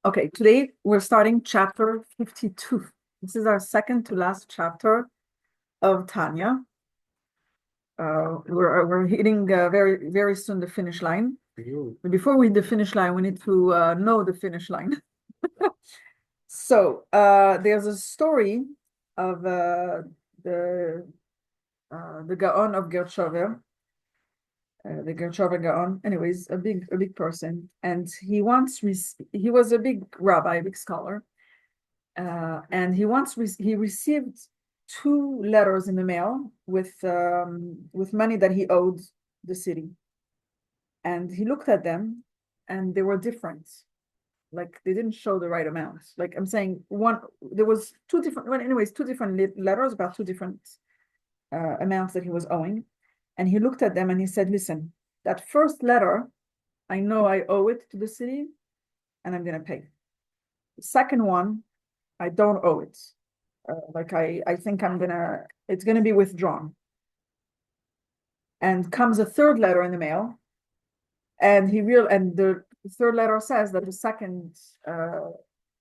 Okay, today we're starting chapter 52. This is our second to last chapter of Tanya. We're hitting very soon the finish line. But before we hit the finish line, we need to know the finish line. So there's a story of the Gaon of Gerchover, the Gerchover Gaon. Anyways, a big person, and he was a big rabbi, a big scholar. And he received two letters in the mail with money that he owed the city. And he looked at them and they were different. Like they didn't show the right amount. Like I'm saying, there was two different, well, anyways, two different letters about two different amounts that he was owing. And he looked at them and he said, listen, that first letter, I know I owe it to the city and I'm going to pay. The second one, I don't owe it. I think it's gonna be withdrawn. And comes a third letter in the mail, and the third letter says that the second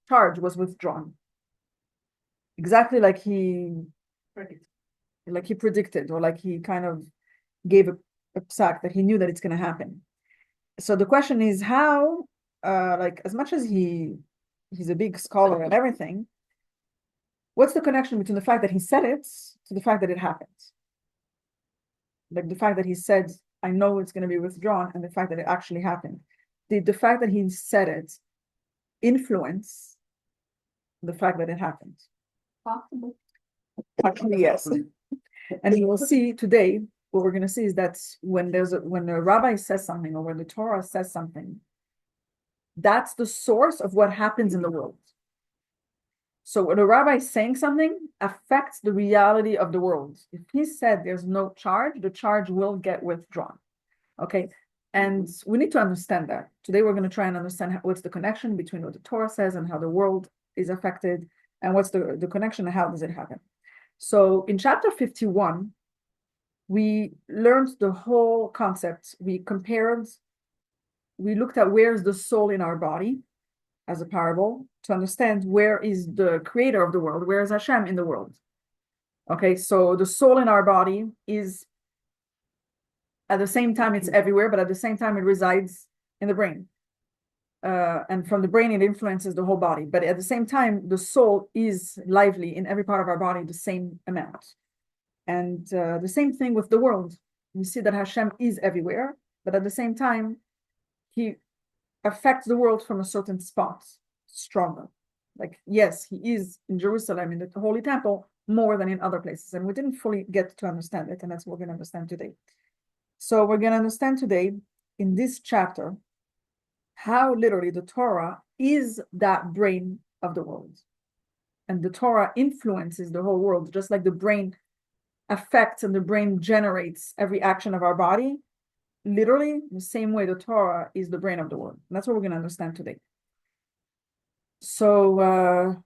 charge was withdrawn. Exactly like he predicted, or like he kind of gave a psak that he knew that it's gonna happen. So the question is how, as much as he's a big scholar and everything, what's the connection between the fact that he said it to the fact that it happened? Like the fact that he said, I know it's going to be withdrawn, and the fact that it actually happened. Did the fact that he said it influence the fact that it happened? Possible. Actually, yes. And you will see today, what we're going to see is that when a rabbi says something, or when the Torah says something, that's the source of what happens in the world. So when a rabbi is saying something affects the reality of the world. If he said there's no charge, the charge will get withdrawn. Okay. And we need to understand that. Today we're going to try and understand what's the connection between what the Torah says and how the world is affected, and what's the connection and how does it happen. So in chapter 51, we learned the whole concept. We looked at where's the soul in our body as a parable, to understand where is the creator of the world, where is Hashem in the world. Okay, so the soul in our body is, at the same time, it's everywhere, but at the same time, it resides in the brain. And from the brain, it influences the whole body. But at the same time, the soul is lively in every part of our body, the same amount. And the same thing with the world. We see that Hashem is everywhere, but at the same time, he affects the world from a certain spot stronger. Like, yes, he is in Jerusalem, in the Holy Temple, more than in other places. And we didn't fully get to understand it, and that's what we're going to understand today. So we're going to understand today, in this chapter, how literally the Torah is that brain of the world. And the Torah influences the whole world, just like the brain affects and the brain generates every action of our body. Literally, the same way the Torah is the brain of the world. And that's what we're going to understand today. So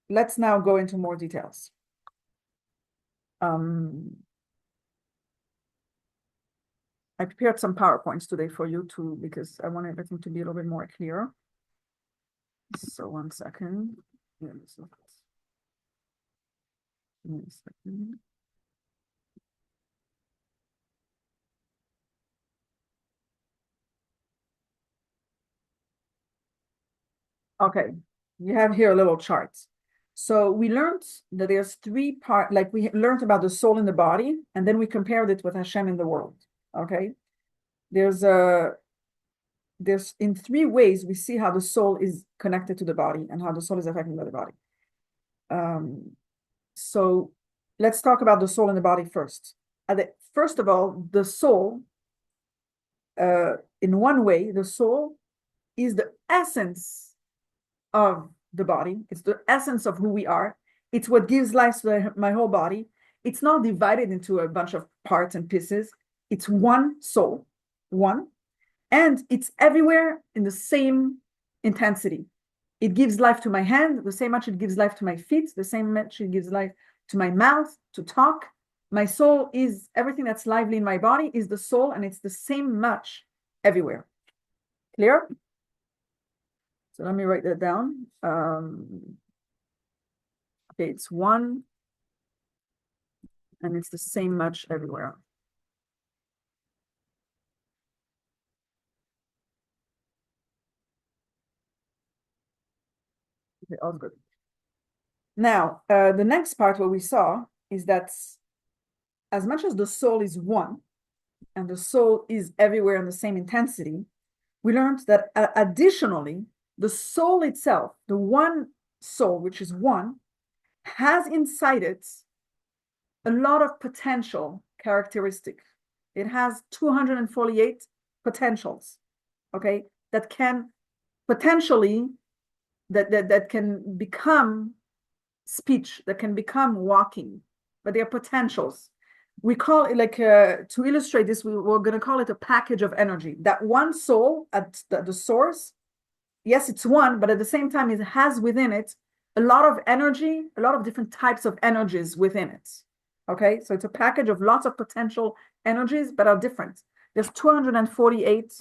let's now go into more details. I prepared some PowerPoints today for you too, because I want everything to be a little bit more clear. So 1 second. Give me a second. Okay, you have here a little chart. So we learned that there's three parts, like we learned about the soul in the body, and then we compared it with Hashem in the world. Okay, there's in three ways we see how the soul is connected to the body and how the soul is affected by the body. So let's talk about the soul in the body first. First of all, the soul, in one way, the soul is the essence of the body. It's the essence of who we are. It's what gives life to my whole body. It's not divided into a bunch of parts and pieces. It's one soul, one, and it's everywhere in the same intensity. It gives life to my hand, the same much it gives life to my feet, the same much it gives life to my mouth, to talk. My soul is everything that's lively in my body is the soul, and it's the same much everywhere. Clear? So let me write that down. Okay, it's 1, and it's the same much everywhere. Okay, all good. Now, the next part what we saw is that as much as the soul is one, and the soul is everywhere in the same intensity, we learned that additionally, the soul itself, the one soul, which is one, has inside it a lot of potential characteristic. It has 248 potentials, okay, that can potentially, that can become speech, that can become walking, but they're potentials. We call it like, to illustrate this, we're going to call it a package of energy. That one soul at the source, yes, it's one, but at the same time, it has within it a lot of energy, a lot of different types of energies within it. Okay, so it's a package of lots of potential energies, but are different. There's 248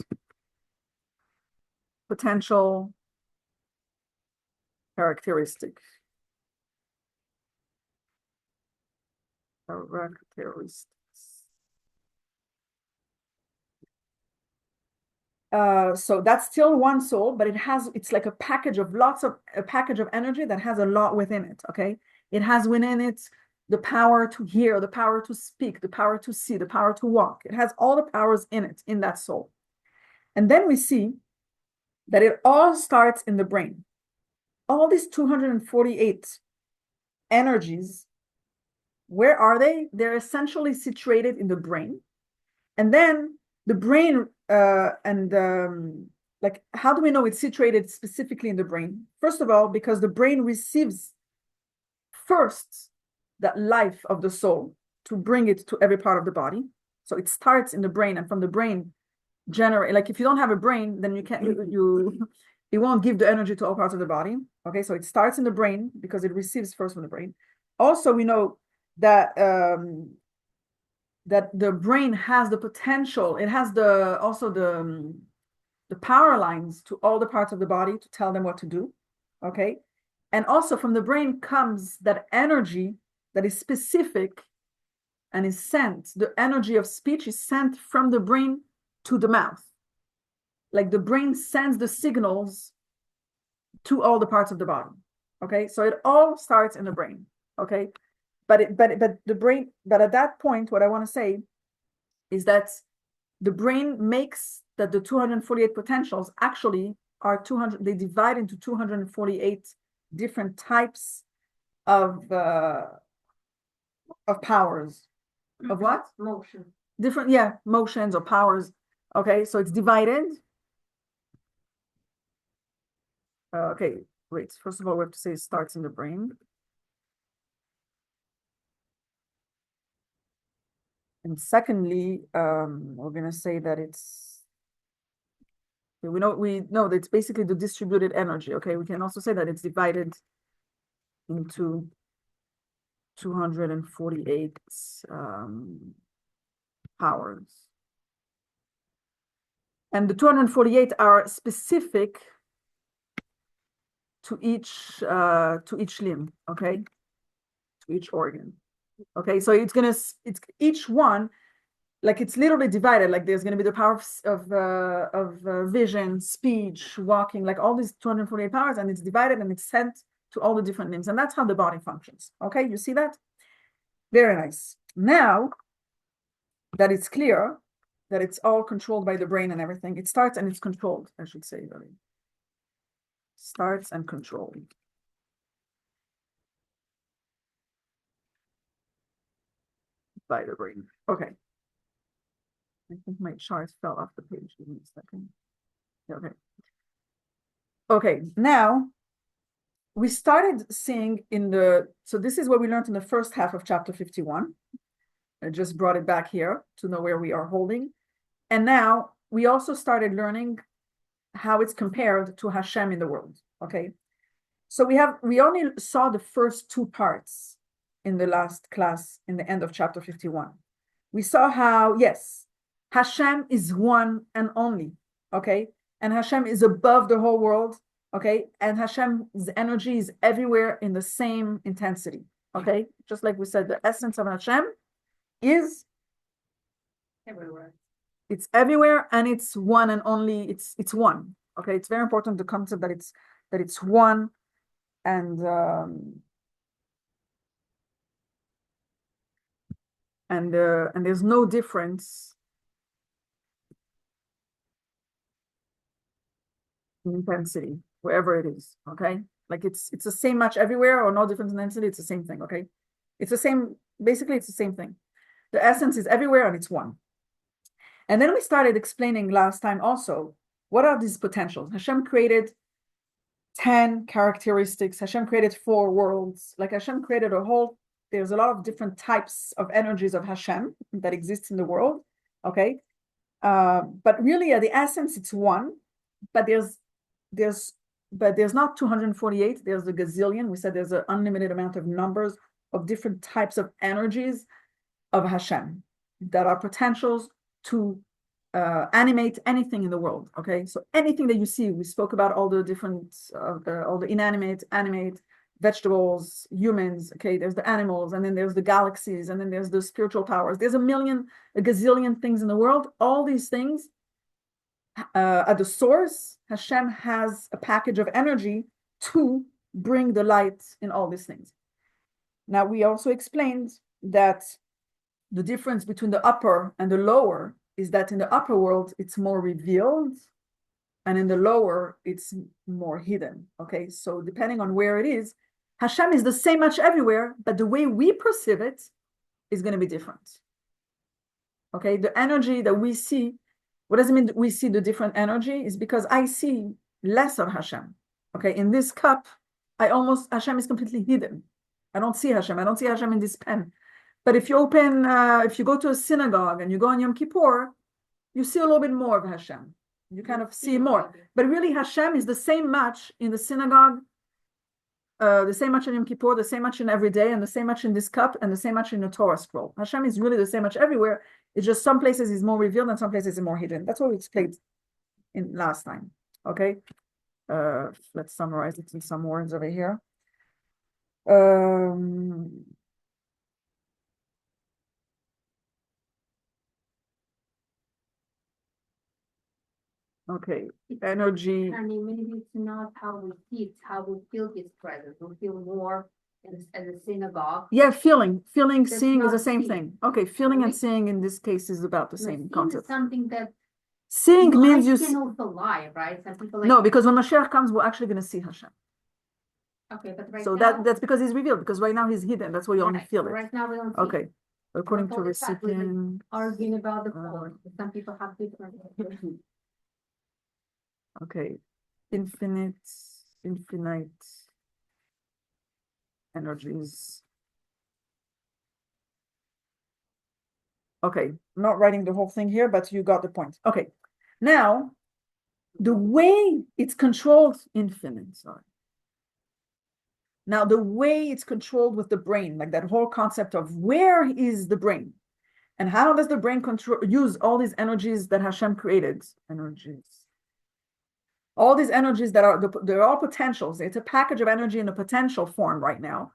potential characteristics. So that's still one soul, but it's like a package of energy that has a lot within it. Okay, it has within it the power to hear, the power to speak, the power to see, the power to walk. It has all the powers in it, in that soul. And then we see that it all starts in the brain. All these 248 energies, where are they? They're essentially situated in the brain. And then the brain, like, how do we know it's situated specifically in the brain? First of all, because the brain receives first that life of the soul to bring it to every part of the body. So it starts in the brain, and from the brain generate, like, if you don't have a brain, then you can't, it won't give the energy to all parts of the body. Okay, so it starts in the brain because it receives first from the brain. Also, we know that that the brain has the potential, it has also the power lines to all the parts of the body to tell them what to do. Okay, and also from the brain comes that energy that is specific and is sent. The energy of speech is sent from the brain to the mouth. Like, the brain sends the signals to all the parts of the body. Okay, so it all starts in the brain. Okay, but the brain, but at that point, what I want to say is that the brain makes that the 248 potentials actually are 200, they divide into 248 different types of powers. Of what? Motion. Different, yeah, motions or powers. Okay, so it's divided. Okay, wait. First of all, we have to say it starts in the brain. And secondly, we're gonna say that we know that it's basically the distributed energy. Okay, we can also say that it's divided into 248 powers. And the 248 are specific to each limb, okay? To each organ. Okay, so it's each one, like, it's literally divided. Like, there's gonna be the power of vision, speech, walking, like all these 248 powers, and it's divided and it's sent to all the different limbs. And that's how the body functions. Okay, you see that? Very nice. Now that it's clear that it's all controlled by the brain and everything, it starts and it's controlled, I should say, really. Starts and controlled by the brain. Okay. I think my chart fell off the page. Give me a second. Okay. Okay, now we started seeing so this is what we learned in the first half of chapter 51. I just brought it back here to know where we are holding. And now we also started learning how it's compared to Hashem in the world. Okay. So we only saw the first two parts in the last class in the end of chapter 51. We saw how, yes, Hashem is one and only. Okay. And Hashem is above the whole world. okay? And Hashem's energy is everywhere in the same intensity, okay? Just like we said, the essence of Hashem is everywhere. It's everywhere, and it's one and only. It's one. Okay, it's very important, the concept that it's one, and and there's no difference in intensity wherever it is. Okay, like it's the same much everywhere, or no difference in intensity. It's the same thing. Okay, it's the same. Basically, it's the same thing. The essence is everywhere, and it's one. And then we started explaining last time also, what are these potentials? Hashem created 10 characteristics. Hashem created 4 worlds. Like Hashem created there's a lot of different types of energies of Hashem that exist in the world. Okay. But really at the essence, it's one, but there's not 248. There's a gazillion. We said there's an unlimited amount of numbers of different types of energies of Hashem that are potentials to animate anything in the world. Okay, so anything that you see, we spoke about all the different, all the inanimate, animate, vegetables, humans. Okay, there's the animals, and then there's the galaxies, and then there's the spiritual powers. There's a gazillion things in the world. All these things, at the source, Hashem has a package of energy to bring the light in all these things. Now, we also explained that the difference between the upper and the lower is that in the upper world, it's more revealed, and in the lower, it's more hidden. Okay, so depending on where it is, Hashem is the same much everywhere, but the way we perceive it is going to be different. Okay, the energy that we see, what does it mean that we see the different energy? Is because I see less of Hashem. Okay, in this cup, Hashem is completely hidden. I don't see Hashem. I don't see Hashem in this pen. But if you go to a synagogue and you go on Yom Kippur, you see a little bit more of Hashem. You kind of see more. But really, Hashem is the same much in the synagogue, the same much in Yom Kippur, the same much in every day, and the same much in this cup, and the same much in the Torah scroll. Hashem is really the same much everywhere. It's just some places is more revealed and some places is more hidden. That's what we explained in last time. Okay? Let's summarize it in some words over here. Okay, energy. I mean, maybe it's not how we see, it's how we feel His presence. We feel more as a synagogue. Yeah, feeling, That's seeing is the not same seeing. thing. Okay, feeling and Right? seeing in this case is about the same Seeing concept. is something that Seeing means eyes can also lie, right? Some people like, no, because when Mashiach comes, we're actually going to see Hashem. okay, but right So now, that's because he's revealed. Because right now he's hidden. That's why you only right, feel it. right now we don't see. Okay, according to all the fact, we're, like, recipient. arguing about the quality. Some people have different. Okay, infinite energies. Okay, I'm not writing the whole thing here, but you got the point. Okay, now the way it's controlled, infinite, sorry. Now the way it's controlled with the brain, like that whole concept of where is the brain, and how does the brain use all these energies that Hashem created? All these energies they're all potentials. It's a package of energy in a potential form right now.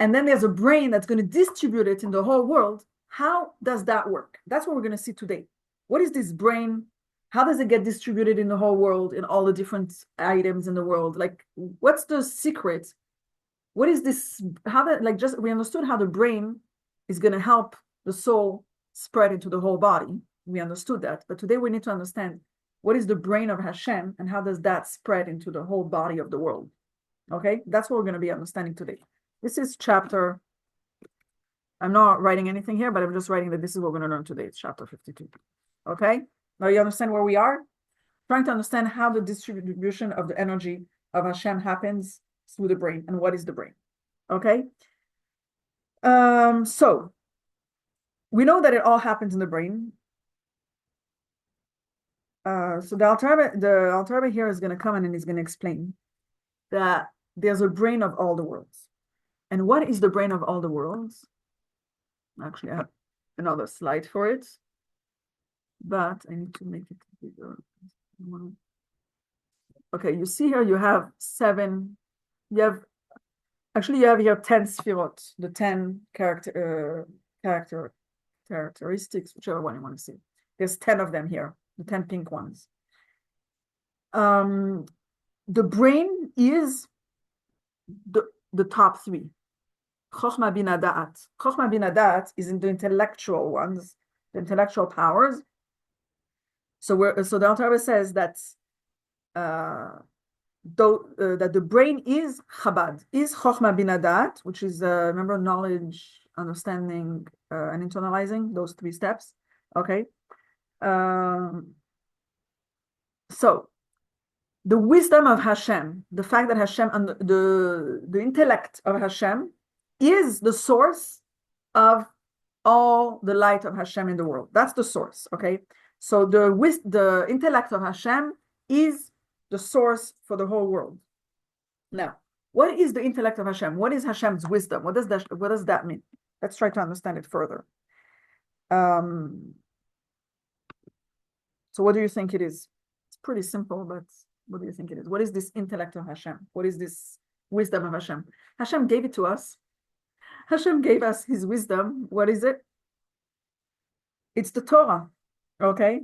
And then there's a brain that's going to distribute it in the whole world. How does that work? That's what we're going to see today. What is this brain? How does it get distributed in the whole world, in all the different items in the world? Like, what's the secret? What is this? We understood how the brain is going to help the soul spread into the whole body. We understood that. But today we need to understand what is the brain of Hashem and how does that spread into the whole body of the world? Okay, that's what we're going to be understanding today. This is chapter, I'm not writing anything here, but I'm just writing that this is what we're going to learn today. It's chapter 52. Okay, now you understand where we are? Trying to understand how the distribution of the energy of Hashem happens through the brain and what is the brain. Okay, so we know that it all happens in the brain. So the Alter Rebbe here is going to come in and he's going to explain that there's a brain of all the worlds. And what is the brain of all the worlds? Actually, I have another slide for it, but I need to make it bigger. Okay, you see here you have 7, you have here 10 sfirot, the 10 characteristics, whichever one you want to see. There's 10 of them here, the 10 pink ones. The brain is the top 3. Chochma Bina Da'at. Chochma Bina Da'at is in the intellectual ones, the intellectual powers. So the Alter Rebbe says that that the brain is Chabad, is Chochma Bina Da'at, which is remember, knowledge, understanding, and internalizing, those 3 steps. Okay. So the wisdom of Hashem, the fact that Hashem and the intellect of Hashem is the source of all the light of Hashem in the world. That's the source, okay? So the intellect of Hashem is the source for the whole world. Now, what is the intellect of Hashem? What is Hashem's wisdom? What does that mean? Let's try to understand it further. So what do you think it is? It's pretty simple, but what do you think it is? What is this intellect of Hashem? What is this wisdom of Hashem? Hashem gave it to us. Hashem gave us his wisdom. What is it? It's the Torah, okay?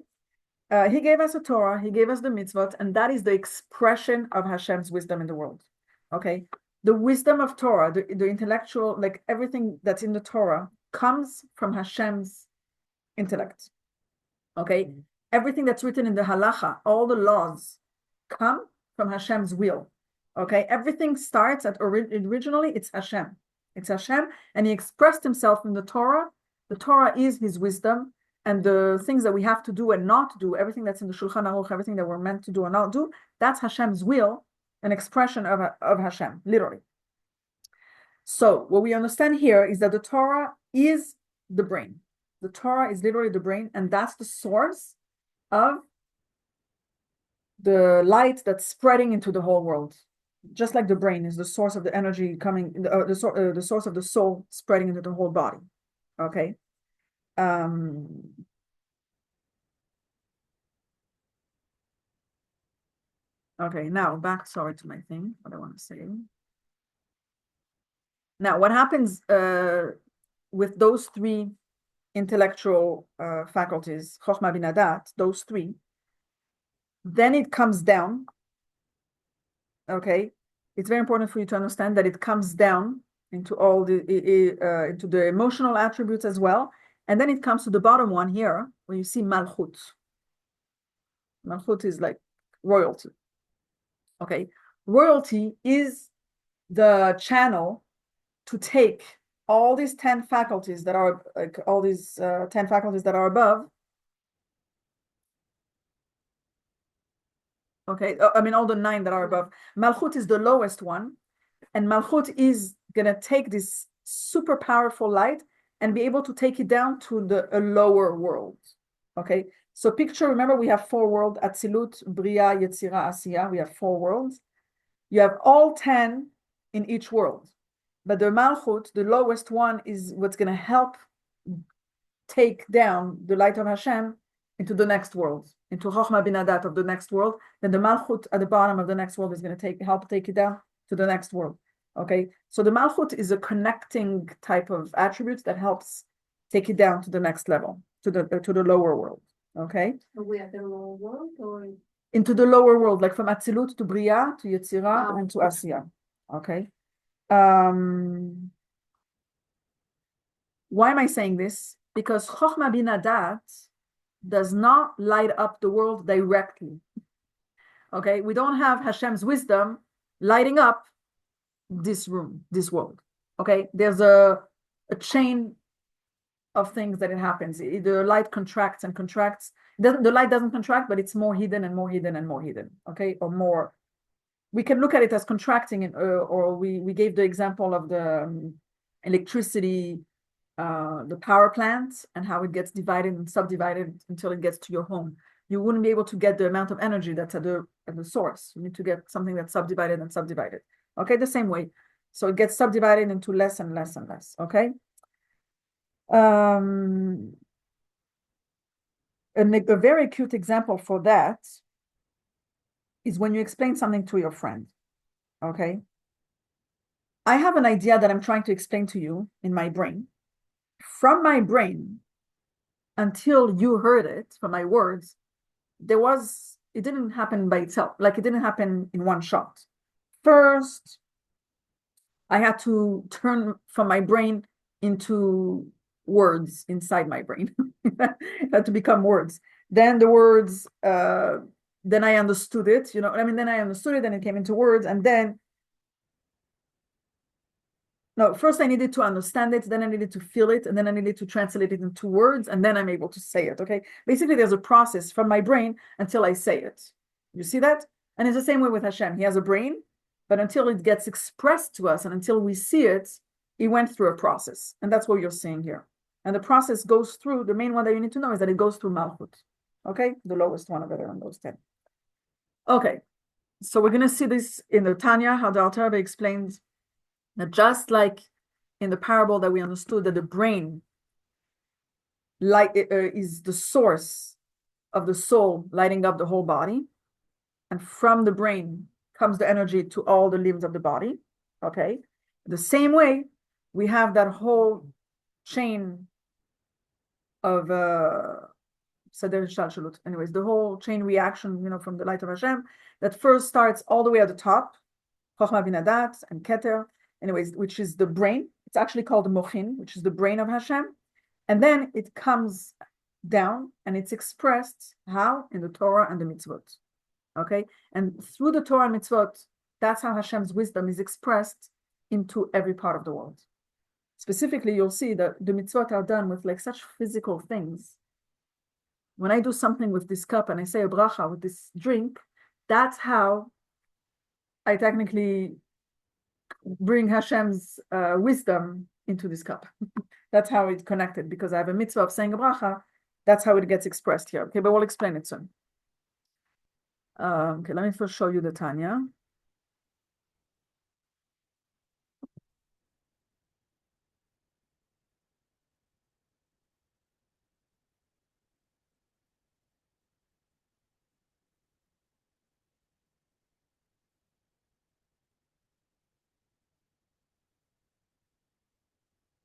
He gave us a Torah, he gave us the mitzvot, and that is the expression of Hashem's wisdom in the world, okay? The wisdom of Torah, the intellectual, like everything that's in the Torah, comes from Hashem's intellect, okay? Everything that's written in the halacha, all the laws, come from Hashem's will, okay? Everything starts at originally, it's Hashem. It's Hashem, and he expressed himself in the Torah. The Torah is his wisdom, and the things that we have to do and not do, everything that's in the Shulchan Aruch, everything that we're meant to do or not do, that's Hashem's will, an expression of Hashem, literally. So what we understand here is that the Torah is the brain. The Torah is literally the brain, and that's the source of the light that's spreading into the whole world. Just like the brain is the source of the energy coming, the source of the soul spreading into the whole body. Okay. Okay, now back, sorry, to my thing, what I want to say. Now, what happens with those 3 intellectual faculties, Chochmah Bina Dat, those 3, then it comes down, okay? It's very important for you to understand that it comes down into all into the emotional attributes as well. And then it comes to the bottom one here, where you see Malchut. Malchut is like royalty. Okay, royalty is the channel to take all these 10 faculties that are like all these 10 faculties that are above. Okay, I mean all the 9 that are above. Malchut is the lowest one, and Malchut is gonna take this super powerful light and be able to take it down to a lower world. Okay, so picture, remember we have 4 worlds, Atzilut, Bria, Yetzira, Asiya, we have 4 worlds. You have all 10 in each world. But the Malchut, the lowest one, is what's going to help take down the light of Hashem into the next world, into Chochmah Bina Dat of the next world. Then the Malchut at the bottom of the next world is going to help take it down to the next world. Okay, so the Malchut is a connecting type of attribute that helps take it down to the next level, to the lower world. Okay. So we are the lower world, or into the lower world, like from Atzilut to Bria to Yetzira and to Asiya. Okay. Why am I saying this? Because Chochmah Bina Dat does not light up the world directly. Okay, we don't have Hashem's wisdom lighting up this room, this world. Okay, there's a chain of things that it happens. The light contracts and contracts. The light doesn't contract, but it's more hidden and more hidden and more hidden. Okay, or more. We can look at it as contracting, or we gave the example of the electricity, the power plant, and how it gets divided and subdivided until it gets to your home. You wouldn't be able to get the amount of energy that's at the source. You need to get something that's subdivided and subdivided. Okay, the same way. So it gets subdivided into less and less and less. Okay. A very cute example for that is when you explain something to your friend, okay? I have an idea that I'm trying to explain to you in my brain. From my brain, until you heard it from my words, it didn't happen by itself. Like it didn't happen in one shot. First, I had to turn from my brain into words inside my brain. It had to become words. Then the words, then I understood it, then I understood it and it came into words. And then, no, first I needed to understand it, then I needed to feel it, and then I needed to translate it into words, and then I'm able to say it, okay? Basically, there's a process from my brain until I say it. You see that? And it's the same way with Hashem. He has a brain, but until it gets expressed to us and until we see it, it went through a process. And that's what you're seeing here. And the process goes through, the main one that you need to know is that it goes through Malchut, okay? The lowest one over there on those 10. Okay, so we're going to see this in the Tanya, how the Alter Rebbe explains that just like in the parable that we understood that the brain is the source of the soul lighting up the whole body, and from the brain comes the energy to all the limbs of the body, okay? The same way, we have that whole chain of anyways, the whole chain reaction, from the light of Hashem, that first starts all the way at the top, Chochmah Bina Dat and Keter, anyways, which is the brain. It's actually called the Mochin, which is the brain of Hashem. And then it comes down and it's expressed how? In the Torah and the mitzvot. Okay? And through the Torah and mitzvot, that's how Hashem's wisdom is expressed into every part of the world. Specifically, you'll see that the mitzvot are done with like such physical things. When I do something with this cup and I say a bracha with this drink, that's how I technically bring Hashem's wisdom into this cup. That's how it's connected, because I have a mitzvah of saying a bracha. That's how it gets expressed here. Okay, but we'll explain it soon. Okay, let me first show you the Tanya.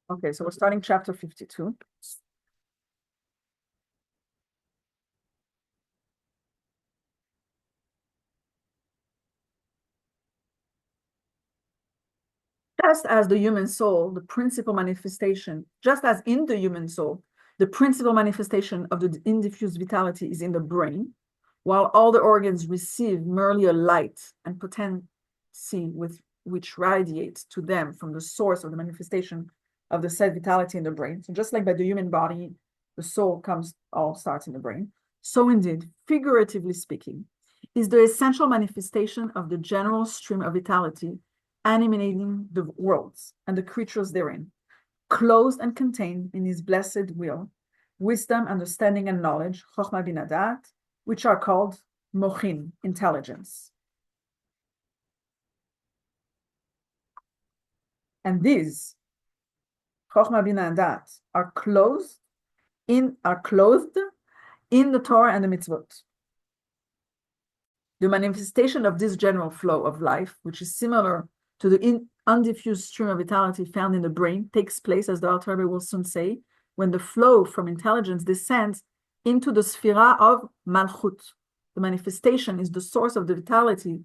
Okay, so we're starting chapter 52. Just as the human soul, the principal manifestation, just as in the human soul, the principal manifestation of the indiffused vitality is in the brain, while all the organs receive merely a light and potency with which radiates to them from the source of the manifestation of the said vitality in the brain. So just like by the human body, the soul all starts in the brain. So indeed, figuratively speaking, is the essential manifestation of the general stream of vitality animating the worlds and the creatures therein, closed and contained in his blessed will, wisdom, understanding, and knowledge, Chochmah Bina Dat, which are called Mochin, intelligence. And these, Chochmah Bina Dat, are clothed in the Torah and the mitzvot. The manifestation of this general flow of life, which is similar to the undiffused stream of vitality found in the brain, takes place, as the Alter Rebbe will soon say, when the flow from intelligence descends into the sphera of Malchut. The manifestation is the source of the vitality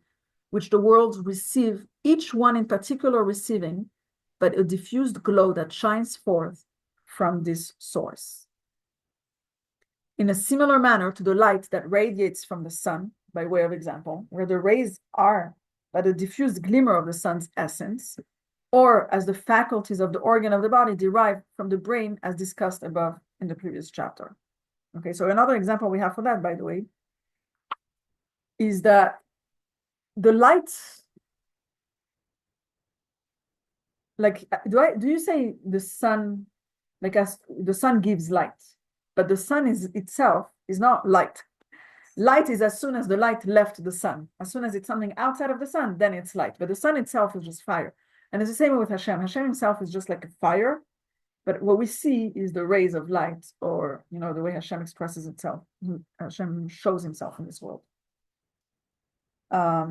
which the worlds receive, each one in particular receiving, but a diffused glow that shines forth from this source. In a similar manner to the light that radiates from the sun, by way of example, where the rays are but a diffused glimmer of the sun's essence, or as the faculties of the organ of the body derived from the brain, as discussed above in the previous chapter. Okay, so another example we have for that, by the way, is that the light, like, do you say the sun, like as the sun gives light, but the sun itself is not light. Light is as soon as the light left the sun. As soon as it's something outside of the sun, then it's light. But the sun itself is just fire. And it's the same way with Hashem. Hashem himself is just like a fire. But what we see is the rays of light, or, the way Hashem expresses itself. Hashem shows himself in this world. I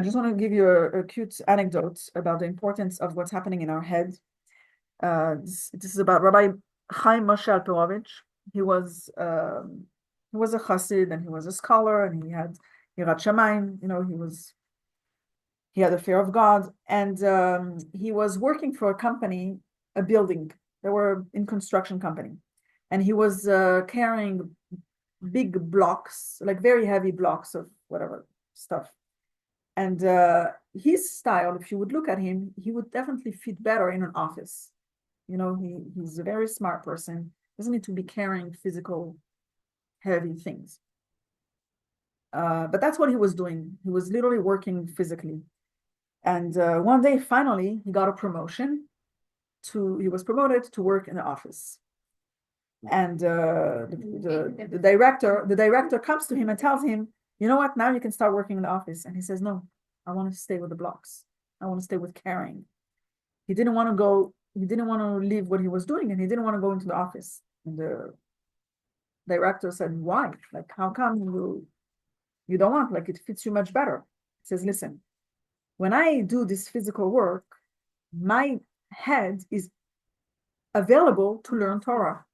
just want to give you a cute anecdote about the importance of what's happening in our head. This is about Rabbi Chaim Moshe Alperovich. He was a chassid and he was a scholar and he had Yirat Shamayim. He had a fear of God, and he was working for a company, a building. They were in construction company, and he was carrying big blocks, like very heavy blocks of whatever stuff. And his style, if you would look at him, he would definitely fit better in an office. He's a very smart person, doesn't need to be carrying physical heavy things. But that's what he was doing. He was literally working physically. And one day, finally, he got a promotion he was promoted to work in the office. And the director comes to him and tells him, you know what, now you can start working in the office. And he says, no, I want to stay with the blocks. I want to stay with carrying. He didn't want to leave what he was doing, and he didn't want to go into the office. And the director said, why? Like, how come you don't want? Like, it fits you much better. He says, listen, when I do this physical work, my head is available to learn Torah.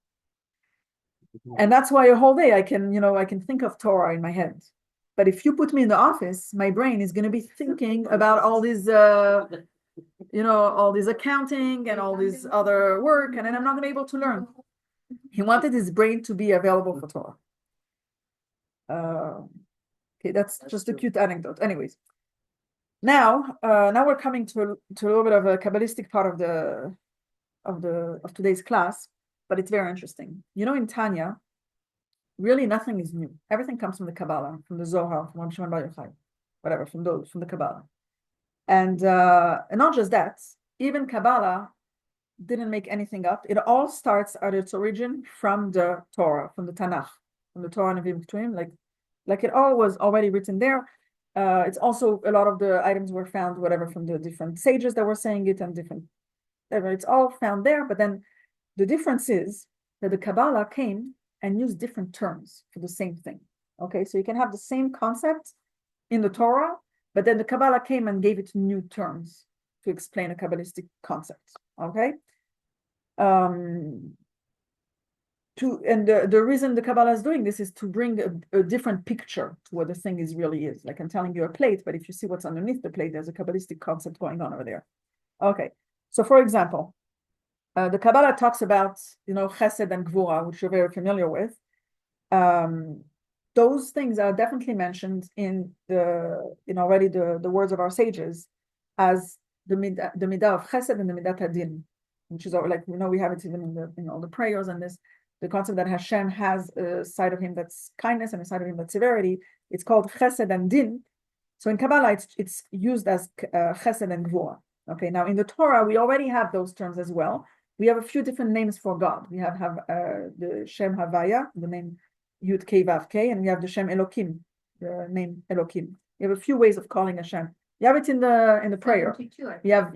And that's why a whole day I can think of Torah in my head. But if you put me in the office, my brain is going to be thinking about all these, all this accounting and all this other work, and then I'm not going to be able to learn. He wanted his brain to be available for Torah. Okay, that's just a cute anecdote. Anyways, now we're coming to a little bit of a Kabbalistic part of today's class, but it's very interesting. In Tanya, really nothing is new. Everything comes from the Kabbalah, from the Zohar, from Rabbi Shimon Bar Yochai, whatever, from the Kabbalah. And not just that, even Kabbalah didn't make anything up. It all starts at its origin from the Torah, from the Tanakh, from the Torah and Nevi'im Ketuvim, like it all was already written there. It's also, a lot of the items were found, whatever, from the different sages that were saying it and different, it's all found there. But then the difference is that the Kabbalah came and used different terms for the same thing. Okay, so you can have the same concept in the Torah, but then the Kabbalah came and gave it new terms to explain a Kabbalistic concept. Okay. The reason the Kabbalah is doing this is to bring a different picture to what the thing really is. Like, I'm telling you a plate, but if you see what's underneath the plate, there's a Kabbalistic concept going on over there. Okay, so for example, the Kabbalah talks about, Chesed and Gvura, which you're very familiar with. Those things are definitely mentioned in already the words of our sages as the midah of Chesed and the midat hadin, which is like, we have it even in all the prayers and the concept that Hashem has a side of him that's kindness and a side of him that's severity. It's called Chesed and Din. So in Kabbalah, it's used as Chesed and Gvura. Okay, now in the Torah, we already have those terms as well. We have a few different names for God. We have the Shem Havaya, the name Yud Kei Vav Kei, and we have the Shem Elokim, the name Elokim. We have a few ways of calling Hashem. You have it in the prayer. You have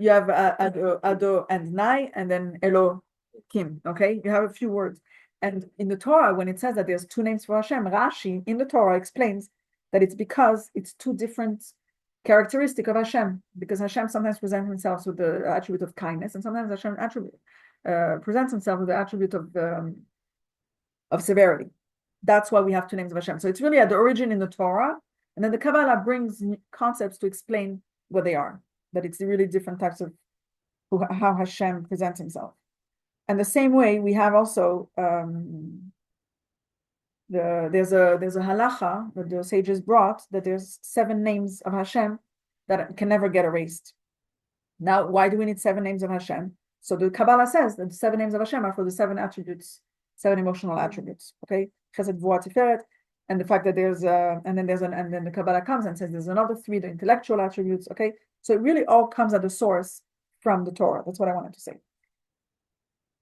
Ado and Nai, and then Elokim. Okay, you have a few words. And in the Torah, when it says that there's two names for Hashem, Rashi in the Torah explains that it's because it's two different characteristics of Hashem. Because Hashem sometimes presents himself with the attribute of kindness, and sometimes Hashem presents himself with the attribute of severity. That's why we have two names of Hashem. So it's really at the origin in the Torah, and then the Kabbalah brings concepts to explain what they are. That it's really different types of how Hashem presents himself. And the same way we have also there's a halacha that the sages brought, that there's 7 names of Hashem that can never get erased. Now, why do we need 7 names of Hashem? So the Kabbalah says that the 7 names of Hashem are for the 7 attributes, 7 emotional attributes. Okay, Chesed, Gvura, Tiferet, and the fact that and then the Kabbalah comes and says there's another 3, the intellectual attributes. Okay, so it really all comes at the source from the Torah. That's what I wanted to say.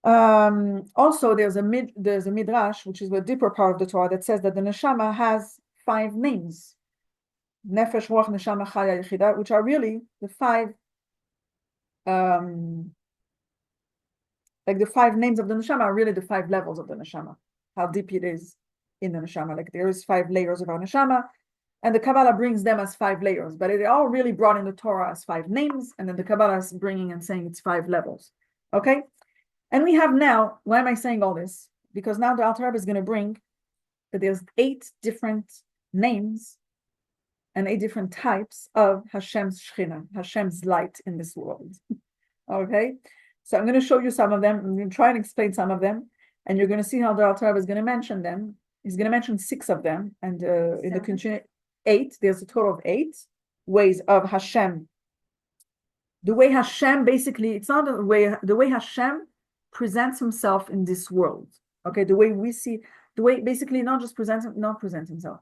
Also, there's a midrash, which is a deeper part of the Torah, that says that the neshama has 5 names, nefesh, ruach, neshama, chaya, yechida, which are really the 5, like the 5 names of the neshama are really the 5 levels of the neshama, how deep it is, in the neshama. Like there is 5 layers of our neshama, and the Kabbalah brings them as 5 layers, but they're all really brought in the Torah as 5 names, and then the Kabbalah is bringing and saying it's 5 levels. Okay, and we have now. Why am I saying all this? Because now the Alter Rebbe is going to bring that there's 8 different names and 8 different types of Hashem's Shechina, Hashem's light in this world. Okay, so I'm going to show you some of them. I'm going to try and explain some of them, and you're going to see how the Alter Rebbe is going to mention them. He's going to mention 6 of them, and in the continue 8. There's a total of 8 ways of Hashem. The way Hashem basically, it's not the way Hashem presents himself in this world. Okay, the way we see, the way basically not present himself.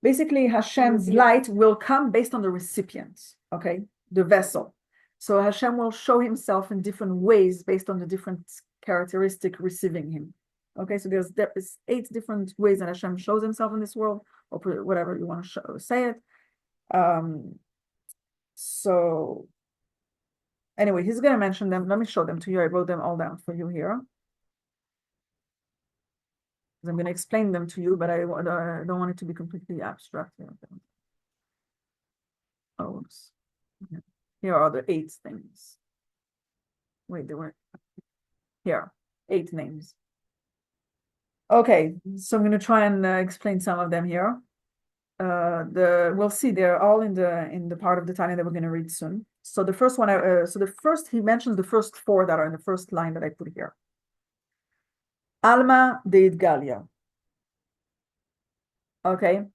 Basically, Hashem's light will come based on the recipient, okay, the vessel. So Hashem will show himself in different ways based on the different characteristic receiving him. Okay, so there's 8 different ways that Hashem shows himself in this world, or whatever you want to say it. So anyway, he's going to mention them. Let me show them to you. I wrote them all down for you here. I'm going to explain them to you, but I don't want it to be completely abstract here. Oh, here are the 8 things. Wait, they were here. 8 names. Okay, so I'm going to try and explain some of them here. We'll see they're all in the part of the Tanya that we're going to read soon. So the first one, he mentions the first 4 that are in the first line that I put here. Alma Deit Galia. Okay,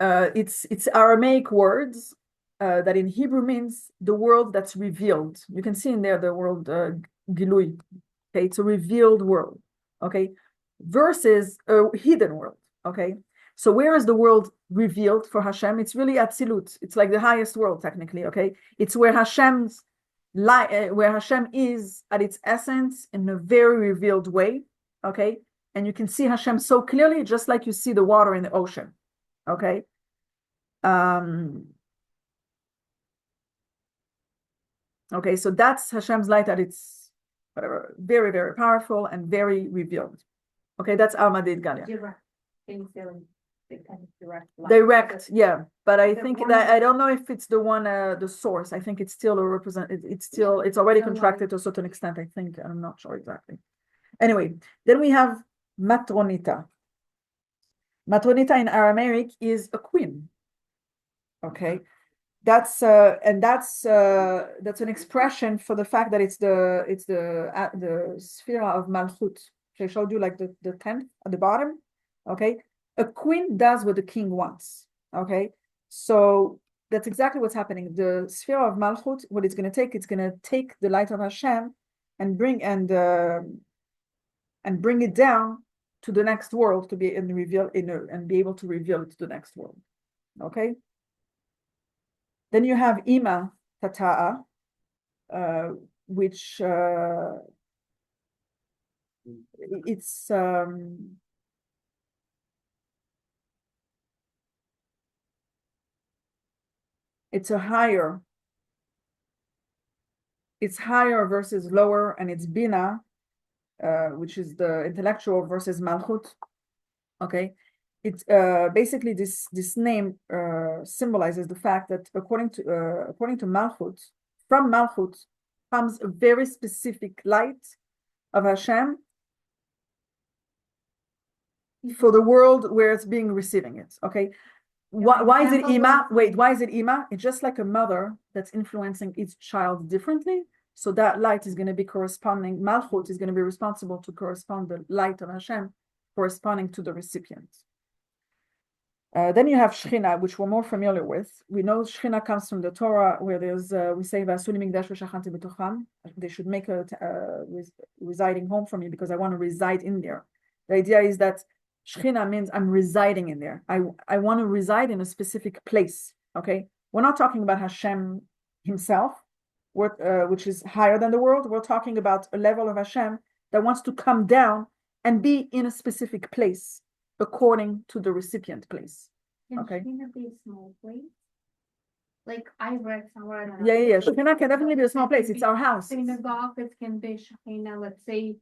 it's Aramaic words that in Hebrew means the world that's revealed. You can see in there the word Gilui. Okay, it's a revealed world. Okay, versus a hidden world. Okay, so where is the world revealed for Hashem? It's really Atzilut. It's like the highest world technically. Okay, it's where Hashem's where Hashem is at its essence in a very revealed way. Okay, and you can see Hashem so clearly, just like you see the water in the ocean. Okay. Okay, so that's Hashem's light at its whatever, very, very powerful and very revealed. Okay, that's Alma Deit Galia. Direct, yeah, but I think that I don't know if it's the one, the source. I think it's still it's already contracted to a certain extent. I think I'm not sure exactly. Anyway, then we have Matronita. Matronita in Aramaic is a queen. Okay, that's an expression for the fact that it's the sphere of Malchut. I showed you like the 10th at the bottom. Okay, a queen does what the king wants. Okay, so that's exactly what's happening. The sphere of Malchut, what it's going to take the light of Hashem and bring it down to the next world to be and be able to reveal it to the next world. Okay. Then you have Ima Tata'a, which it's higher versus lower, and it's Bina, which is the intellectual versus Malchut. Okay, it's basically this name symbolizes the fact that according to Malchut, from Malchut comes a very specific light of Hashem for the world where it's being receiving it. Okay, why is it Ima? Wait, why is it Ima? It's just like a mother that's influencing each child differently. So that light is going to be corresponding. Malchut is going to be responsible to correspond the light of Hashem corresponding to the recipient. Then you have Shechina, which we're more familiar with. We know Shechina comes from the Torah, where there's we say they should make a residing home for me because I want to reside in there. The idea is that Shechina means I'm residing in there. I want to reside in a specific place. Okay, we're not talking about Hashem himself, which is higher than the world. We're talking about a level of Hashem that wants to come down and be in a specific place according to the recipient place. Can okay. Shechina be a small place? Like I read somewhere. Yeah. Shechina can definitely be a small place. It's our house. Synagogue, it can be Shechina, let's say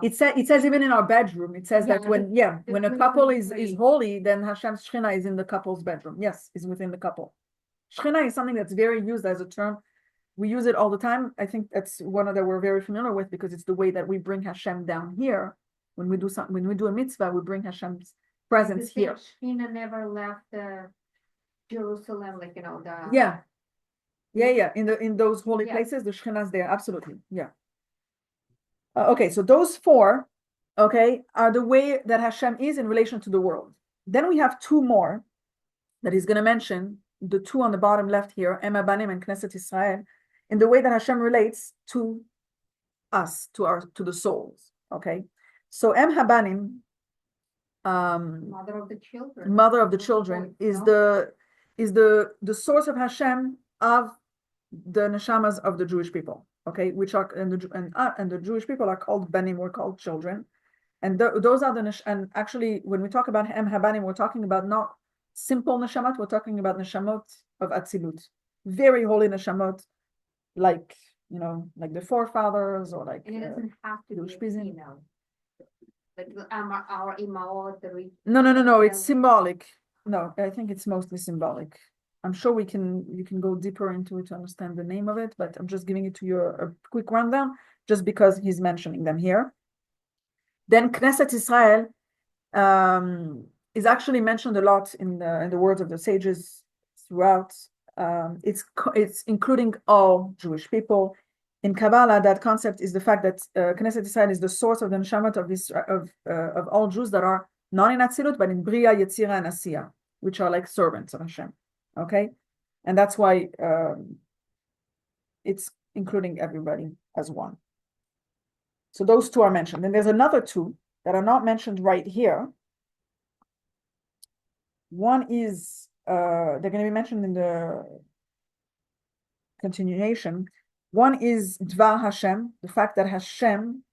It says even in our bedroom, it says that when a couple is holy, then Hashem's Shechina is in the couple's bedroom. Yes, is within the couple. Shechina is something that's very used as a term. We use it all the time. I think that's one that we're very familiar with because it's the way that we bring Hashem down here. When we do a mitzvah, we bring Hashem's presence here. Shechina never left Jerusalem, like in those holy places, the Shechina is there. Absolutely, yeah. Okay, so those four, are the way that Hashem is in relation to the world. Then we have two more that he's going to mention, the two on the bottom left here, Em Habanim and Knesset Israel, in the way that Hashem relates to us, to the souls. Okay, so Em Habanim, mother of the children, is the source of Hashem of the neshamas of the Jewish people. Okay, which are and the Jewish people are called banim, we're called children, and those are and actually when we talk about Em Habanim, we're talking about not simple neshamot, we're talking about neshamot of Atzilut, very holy neshamot, like like the forefathers or like. And it doesn't have to be, like our imaot. No, it's symbolic. No, I think it's mostly symbolic. I'm sure you can go deeper into it to understand the name of it, but I'm just giving it to you a quick rundown, just because he's mentioning them here. Then Knesset Israel is actually mentioned a lot in the words of the sages throughout. It's including all Jewish people. In Kabbalah, that concept is the fact that Knesset Israel is the source of the neshamat of all Jews that are not in Atzilut, but in Bria, Yetzira, and Asiya, which are like servants of Hashem. Okay, and that's why it's including everybody as one. So those two are mentioned. And there's another two that are not mentioned right here. One is they're going to be mentioned in the continuation. One is Dvar Hashem, the fact that Hashem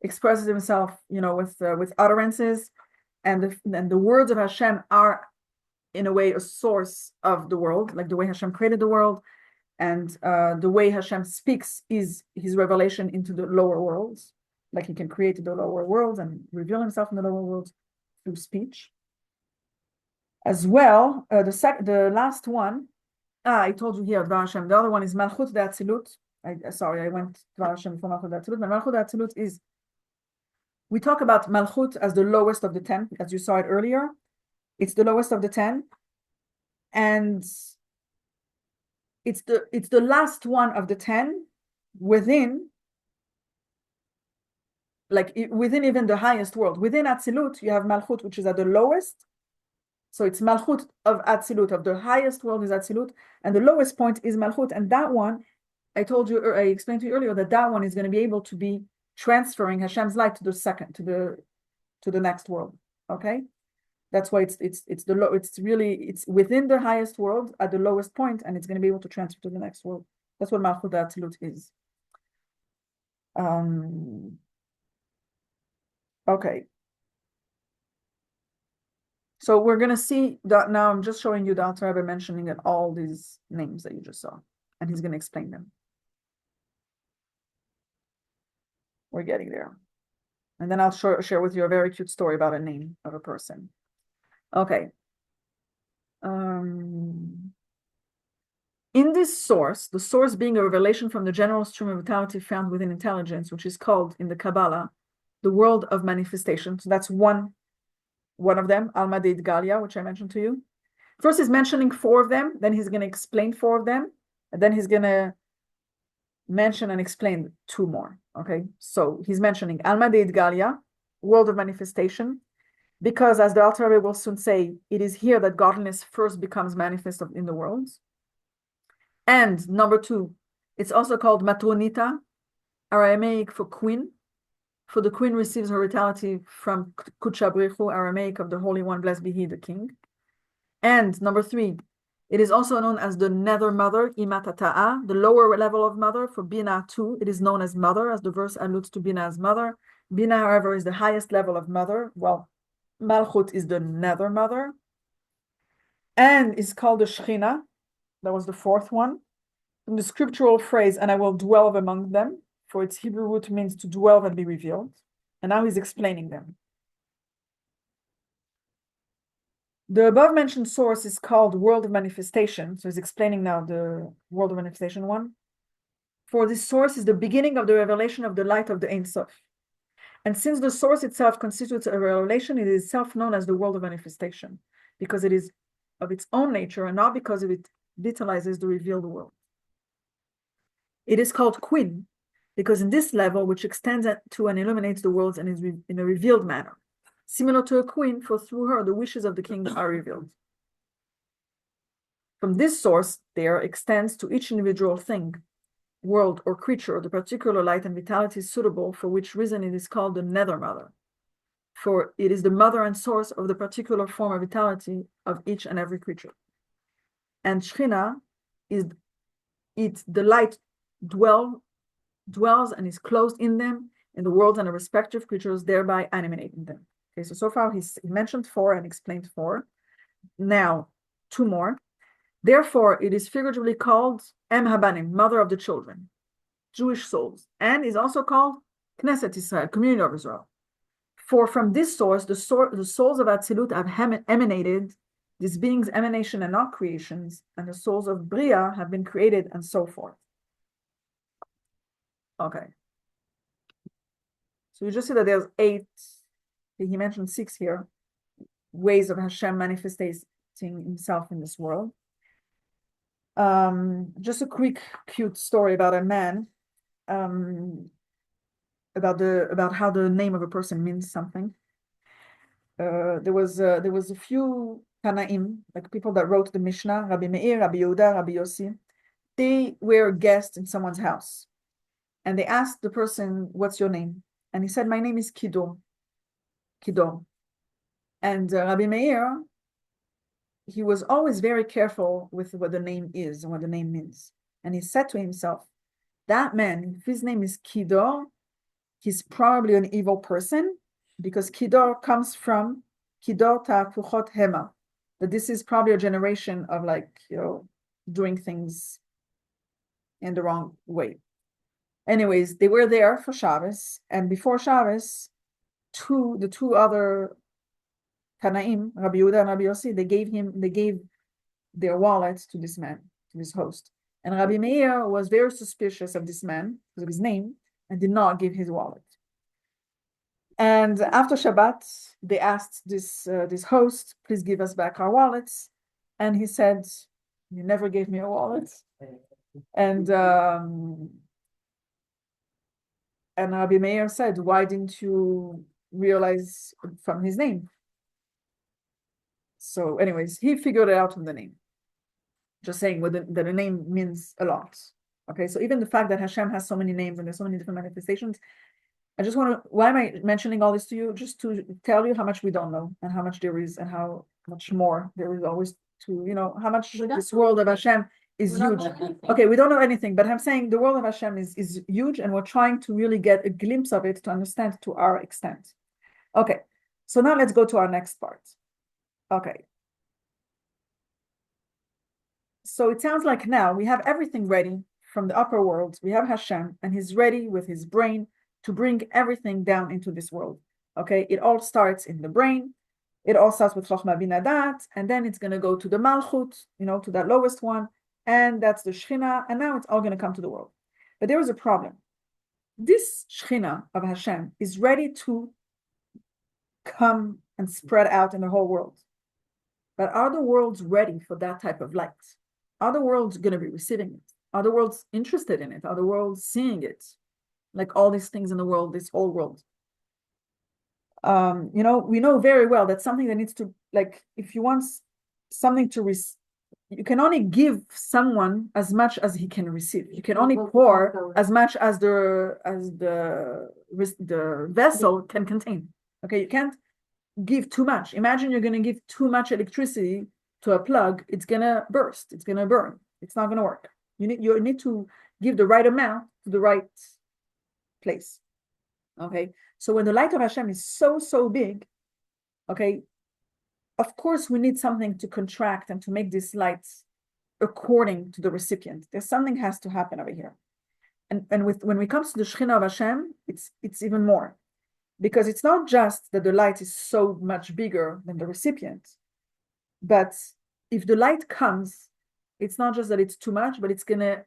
expresses himself, with utterances, and the words of Hashem are in a way a source of the world, like the way Hashem created the world, and the way Hashem speaks is his revelation into the lower worlds, like he can create the lower worlds and reveal himself in the lower worlds through speech. As well, the last one, I told you here, Dvar Hashem. The other one is Malchut De'atzilut. I went Dvar Hashem before Malchut De'atzilut, but Malchut De'atzilut is, we talk about Malchut as the lowest of the 10, as you saw it earlier. It's the lowest of the 10, and it's the last one of the 10 within even the highest world. Within Atzilut, you have Malchut, which is at the lowest. So it's Malchut of Atzilut, of the highest world is Atzilut, and the lowest point is Malchut. And that one, I explained to you earlier that one is going to be able to be transferring Hashem's light to the next world. Okay. That's why it's within the highest world at the lowest point, and it's going to be able to transfer to the next world. That's what Malchut Atzilut is. Okay. So we're going to see that now. I'm just showing you the Alter Rebbe mentioning all these names that you just saw, and he's going to explain them. We're getting there. And then I'll share with you a very cute story about a name of a person. Okay. In this source, the source being a revelation from the general stream of vitality found within intelligence, which is called in the Kabbalah, the world of manifestation. So that's one of them, Alma de Galia, which I mentioned to you. First he's mentioning 4 of them, then he's going to explain 4 of them, and then he's going to mention and explain 2 more. Okay, so he's mentioning Alma de Galia, world of manifestation, because as the Alter Rebbe will soon say, it is here that godliness first becomes manifest in the world. And number 2, it's also called Matronita, Aramaic for queen. For the queen receives her vitality from Kutchabrichu, Aramaic of the Holy One, blessed be he, the king. And number 3, it is also known as the nether mother, Imatata'a, the lower level of mother. For Bina too, it is known as mother, as the verse alludes to Bina as mother. Bina, however, is the highest level of mother. Well, Malchut is the nether mother. And is called the Shechina. That was the 4th one. In the scriptural phrase, and I will dwell among them, for its Hebrew root means to dwell and be revealed. And now he's explaining them. The above mentioned source is called world of manifestation. So he's explaining now the world of manifestation one. For this source is the beginning of the revelation of the light of the Ein Sof. And since the source itself constitutes a revelation, it is itself known as the world of manifestation, because it is of its own nature and not because it vitalizes the revealed world. It is called Queen, because in this level, which extends to and illuminates the worlds and is in a revealed manner, similar to a queen, for through her the wishes of the king are revealed. From this source, there extends to each individual thing, world, or creature the particular light and vitality suitable, for which reason it is called the nether mother. For it is the mother and source of the particular form of vitality of each and every creature. And Shechina is the light dwells and is closed in them, in the worlds and the respective creatures, thereby animating them. Okay, so far he mentioned 4 and explained 4. Now, 2 more. Therefore, it is figuratively called Em Habanim, mother of the children, Jewish souls, and is also called Knesset Israel, community of Israel. For from this source, the souls of Atzilut have emanated, these beings' emanation and not creations, and the souls of Bria have been created, and so forth. Okay. So you just see that there's 8, he mentioned 6 here, ways of Hashem manifesting himself in this world. Just a quick, cute story about a man, about how the name of a person means something. There was a few Tanaim, like people that wrote the Mishnah, Rabbi Meir, Rabbi Yehuda, Rabbi Yossi. They were guests in someone's house, and they asked the person, "What's your name?" And he said, "My name is Kidor." Kidor. And Rabbi Meir, he was always very careful with what the name is and what the name means. And he said to himself, that man, if his name is Kidor, he's probably an evil person, because Kidor comes from Kidor Ta'afuchot Hema, that this is probably a generation of doing things in the wrong way. Anyways, they were there for Shabbos, and before Shabbos, the two other Tanaim, Rabbi Yehuda and Rabbi Yossi, they gave their wallets to this man, to this host. And Rabbi Meir was very suspicious of this man because of his name and did not give his wallet. And after Shabbat, they asked this host, "Please give us back our wallets." And he said, "You never gave me a wallet." And Rabbi Meir said, "Why didn't you realize from his name?" So anyways, he figured it out from the name. Just saying that the name means a lot. Okay, so even the fact that Hashem has so many names and there's so many different manifestations, why am I mentioning all this to you? Just to tell you how much we don't know and how much there is and how much more there is always how much this world of Hashem is huge. Okay, we don't know anything, but I'm saying the world of Hashem is huge, and we're trying to really get a glimpse of it to understand to our extent. Okay, so now let's go to our next part. Okay. So it sounds like now we have everything ready from the upper world. We have Hashem, and he's ready with his brain to bring everything down into this world. Okay, it all starts in the brain. It all starts with Chochmah Bina Dat, and then it's going to go to the Malchut, to that lowest one, and that's the Shechina, and now it's all going to come to the world. But there is a problem. This Shechina of Hashem is ready to come and spread out in the whole world. But are the worlds ready for that type of light? Are the worlds going to be receiving it? Are the worlds interested in it? Are the worlds seeing it? Like all these things in the world, this whole world. We know very well that something that needs to, if you want something to receive, you can only give someone as much as he can receive. You can only pour as much as the vessel can contain. Okay, you can't give too much. Imagine you're going to give too much electricity to a plug, it's going to burst, it's going to burn, it's not going to work. You need to give the right amount to the right place. Okay, so when the light of Hashem is so big, okay, of course we need something to contract and to make this light according to the recipient. There's something has to happen over here. And when it comes to the Shekhinah of Hashem, it's even more. Because it's not just that the light is so much bigger than the recipient, but if the light comes, it's not just that it's too much, but it's going to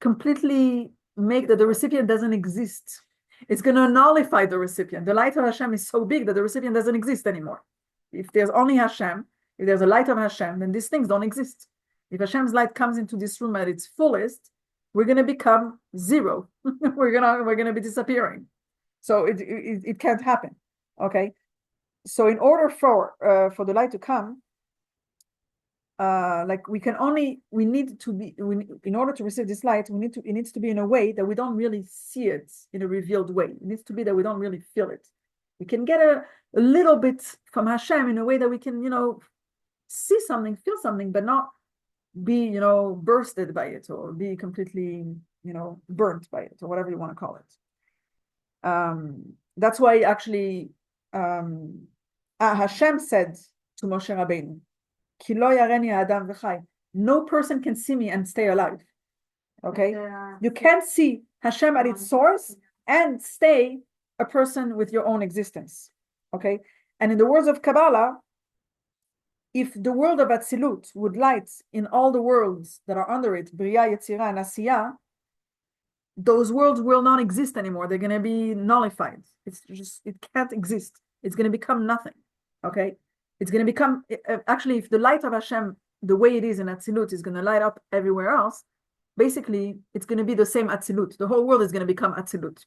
completely make that the recipient doesn't exist. It's going to nullify the recipient. The light of Hashem is so big that the recipient doesn't exist anymore. If there's only Hashem, if there's a light of Hashem, then these things don't exist. If Hashem's light comes into this room at its fullest, we're going to become zero. we're gonna be disappearing. So it can't happen. Okay. So in order for the light to come, like in order to receive this light, it needs to be in a way that we don't really see it in a revealed way. It needs to be that we don't really feel it. We can get a little bit from Hashem in a way that we can, see something, feel something, but not be, bursted by it or be completely, burnt by it or whatever you want to call it. That's why actually Hashem said to Moshe Rabbeinu, Ki lo yareni ha'adam v'chai. No person can see me and stay alive. Okay? You can't see Hashem at its source and stay a person with your own existence. Okay? And in the words of Kabbalah, if the world of Atzilut would light in all the worlds that are under it, Bria, Yetzirah, and Asiyah, those worlds will not exist anymore. They're going to be nullified. It can't exist. It's going to become nothing. Okay? It's going to become, actually, if the light of Hashem, the way it is in Atzilut, is going to light up everywhere else, basically, it's going to be the same Atzilut. The whole world is going to become Atzilut.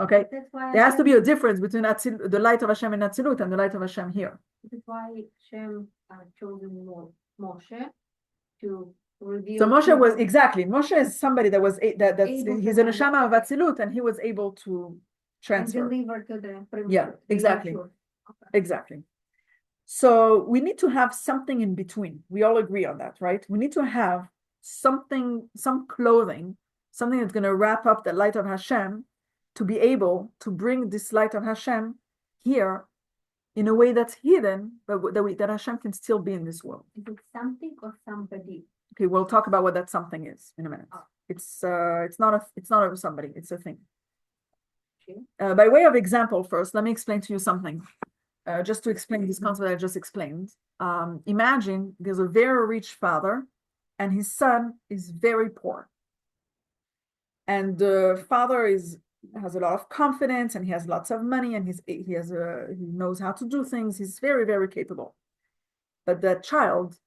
Okay? There has to be a difference between the light of Hashem in Atzilut and the light of Hashem here. That's why Hashem chosen Moshe to reveal. So Moshe is somebody that was, he's a neshama of Atzilut, and he was able to transfer. And deliver to the Yeah, exactly. Okay. Exactly. So we need to have something in between. We all agree on that, right? We need to have something, some clothing, something that's going to wrap up the light of Hashem to be able to bring this light of Hashem here in a way that's hidden, but that Hashem can still be in this world. Is it something or somebody? Okay, we'll talk about what that something is in a minute. Oh. It's not a somebody, it's a thing. Okay. By way of example, first, let me explain to you something. Just to explain this concept I just explained. Imagine there's a very rich father and his son is very poor. And the father has a lot of confidence and he has lots of money and he knows how to do things. He's very, very capable. But that child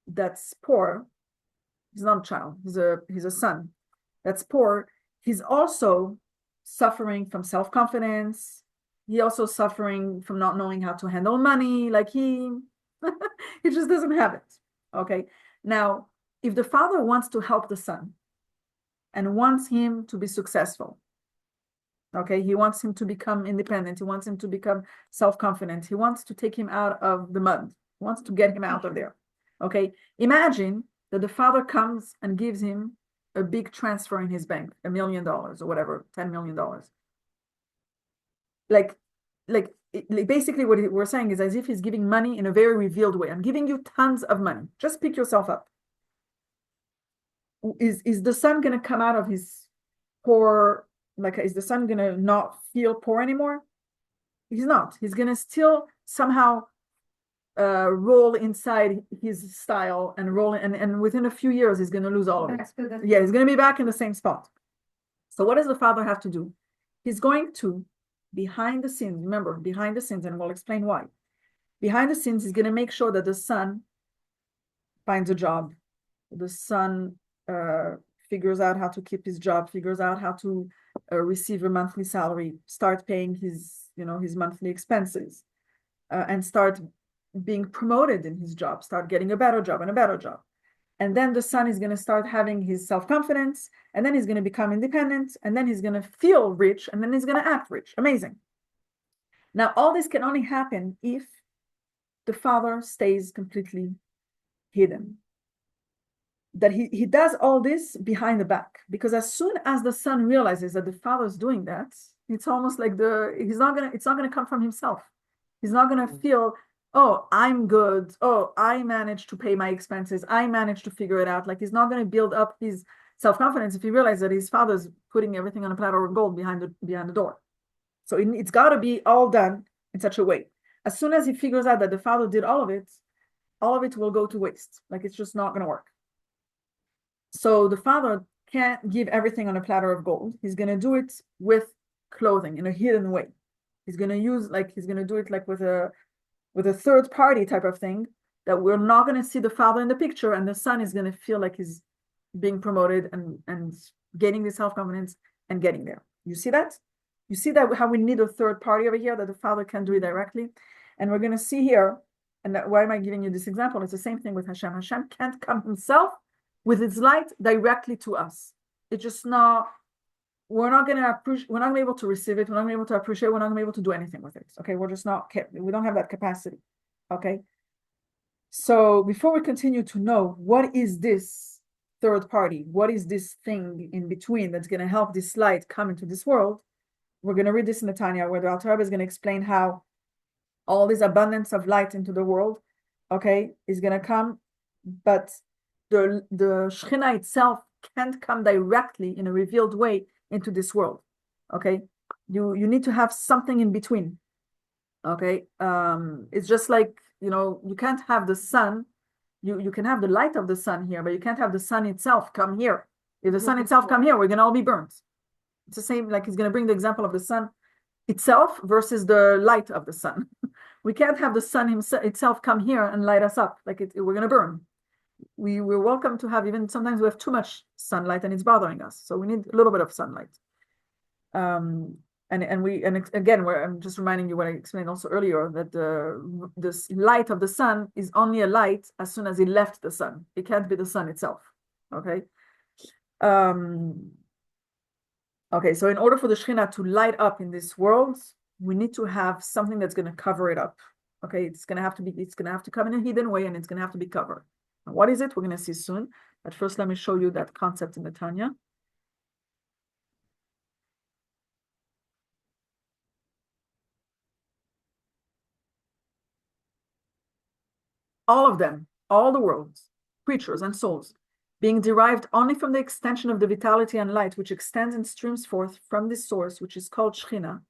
that's poor, he's not a child, he's a son that's poor. He's also suffering from self-confidence. He also suffering from not knowing how to handle money. Like he just doesn't have it. Okay. Now, if the father wants to help the son and wants him to be successful, okay, he wants him to become independent. He wants him to become self-confident. He wants to take him out of the mud. He wants to get him out of there. Okay. Imagine that the father comes and gives him a big transfer in his bank, $1 million or whatever, $10 million. Like basically what we're saying is as if he's giving money in a very revealed way. I'm giving you tons of money. Just pick yourself up. Is the son going to come out of his poor, like, is the son going to not feel poor anymore? He's not. He's going to still somehow roll inside his style and roll, and within a few years, he's going to lose all of it. Yeah, he's going to be back in the same spot. So what does the father have to do? He's going to, behind the scenes, remember, behind the scenes, and we'll explain why. Behind the scenes, he's going to make sure that the son finds a job. The son figures out how to keep his job, figures out how to receive a monthly salary, start paying his monthly expenses, and start being promoted in his job, start getting a better job and a better job. And then the son is going to start having his self-confidence, and then he's going to become independent, and then he's going to feel rich, and then he's going to act rich. Amazing. Now, all this can only happen if the father stays completely hidden. That he does all this behind the back, because as soon as the son realizes that the father's doing that, it's almost like it's not gonna come from himself. He's not gonna feel, oh, I'm good. Oh, I managed to pay my expenses. I managed to figure it out. Like, he's not gonna build up his self-confidence if he realized that his father's putting everything on a platter of gold behind the door. So it's got to be all done in such a way. As soon as he figures out that the father did all of it will go to waste. Like it's just not going to work. So the father can't give everything on a platter of gold. He's going to do it with clothing in a hidden way. He's going to do it like with a third party type of thing that we're not going to see the father in the picture, and the son is going to feel like he's being promoted and gaining the self-confidence and getting there. You see that? You see that how we need a third party over here, that the father can do it directly. And we're going to see here, and why am I giving you this example? It's the same thing with Hashem. Hashem can't come himself with his light directly to us. It's just not, we're not going to appreciate, we're not going to be able to receive it. We're not going to be able to appreciate, we're not going to be able to do anything with it. Okay, we're just not, we don't have that capacity. Okay. So before we continue to know what is this third party, what is this thing in between that's going to help this light come into this world, we're going to read this in the Tanya, where the Alter Rebbe is going to explain how all this abundance of light into the world, okay, is going to come, but the Shekhinah itself can't come directly in a revealed way into this world. Okay, you need to have something in between. Okay, it's just like, you can't have the sun. You can have the light of the sun here, but you can't have the sun itself come here. If the sun itself come here, we're gonna all be burnt. It's the same, like he's gonna bring the example of the sun itself versus the light of the sun. We can't have the sun itself come here and light us up. Like we're gonna burn. We're welcome to have, even sometimes we have too much sunlight and it's bothering us. So we need a little bit of sunlight. And again, I'm just reminding you what I explained also earlier, that this light of the sun is only a light as soon as it left the sun. It can't be the sun itself. Okay. Okay. So in order for the Shekhinah to light up in this world, we need to have something that's going to cover it up. Okay. It's going to have to come in a hidden way, and it's going to have to be covered. And what is it? We're going to see soon. But first, let me show you that concept in the Tanya. All of them, all the worlds, creatures and souls, being derived only from the extension of the vitality and light which extends and streams forth from this source, which is called Shekhinah,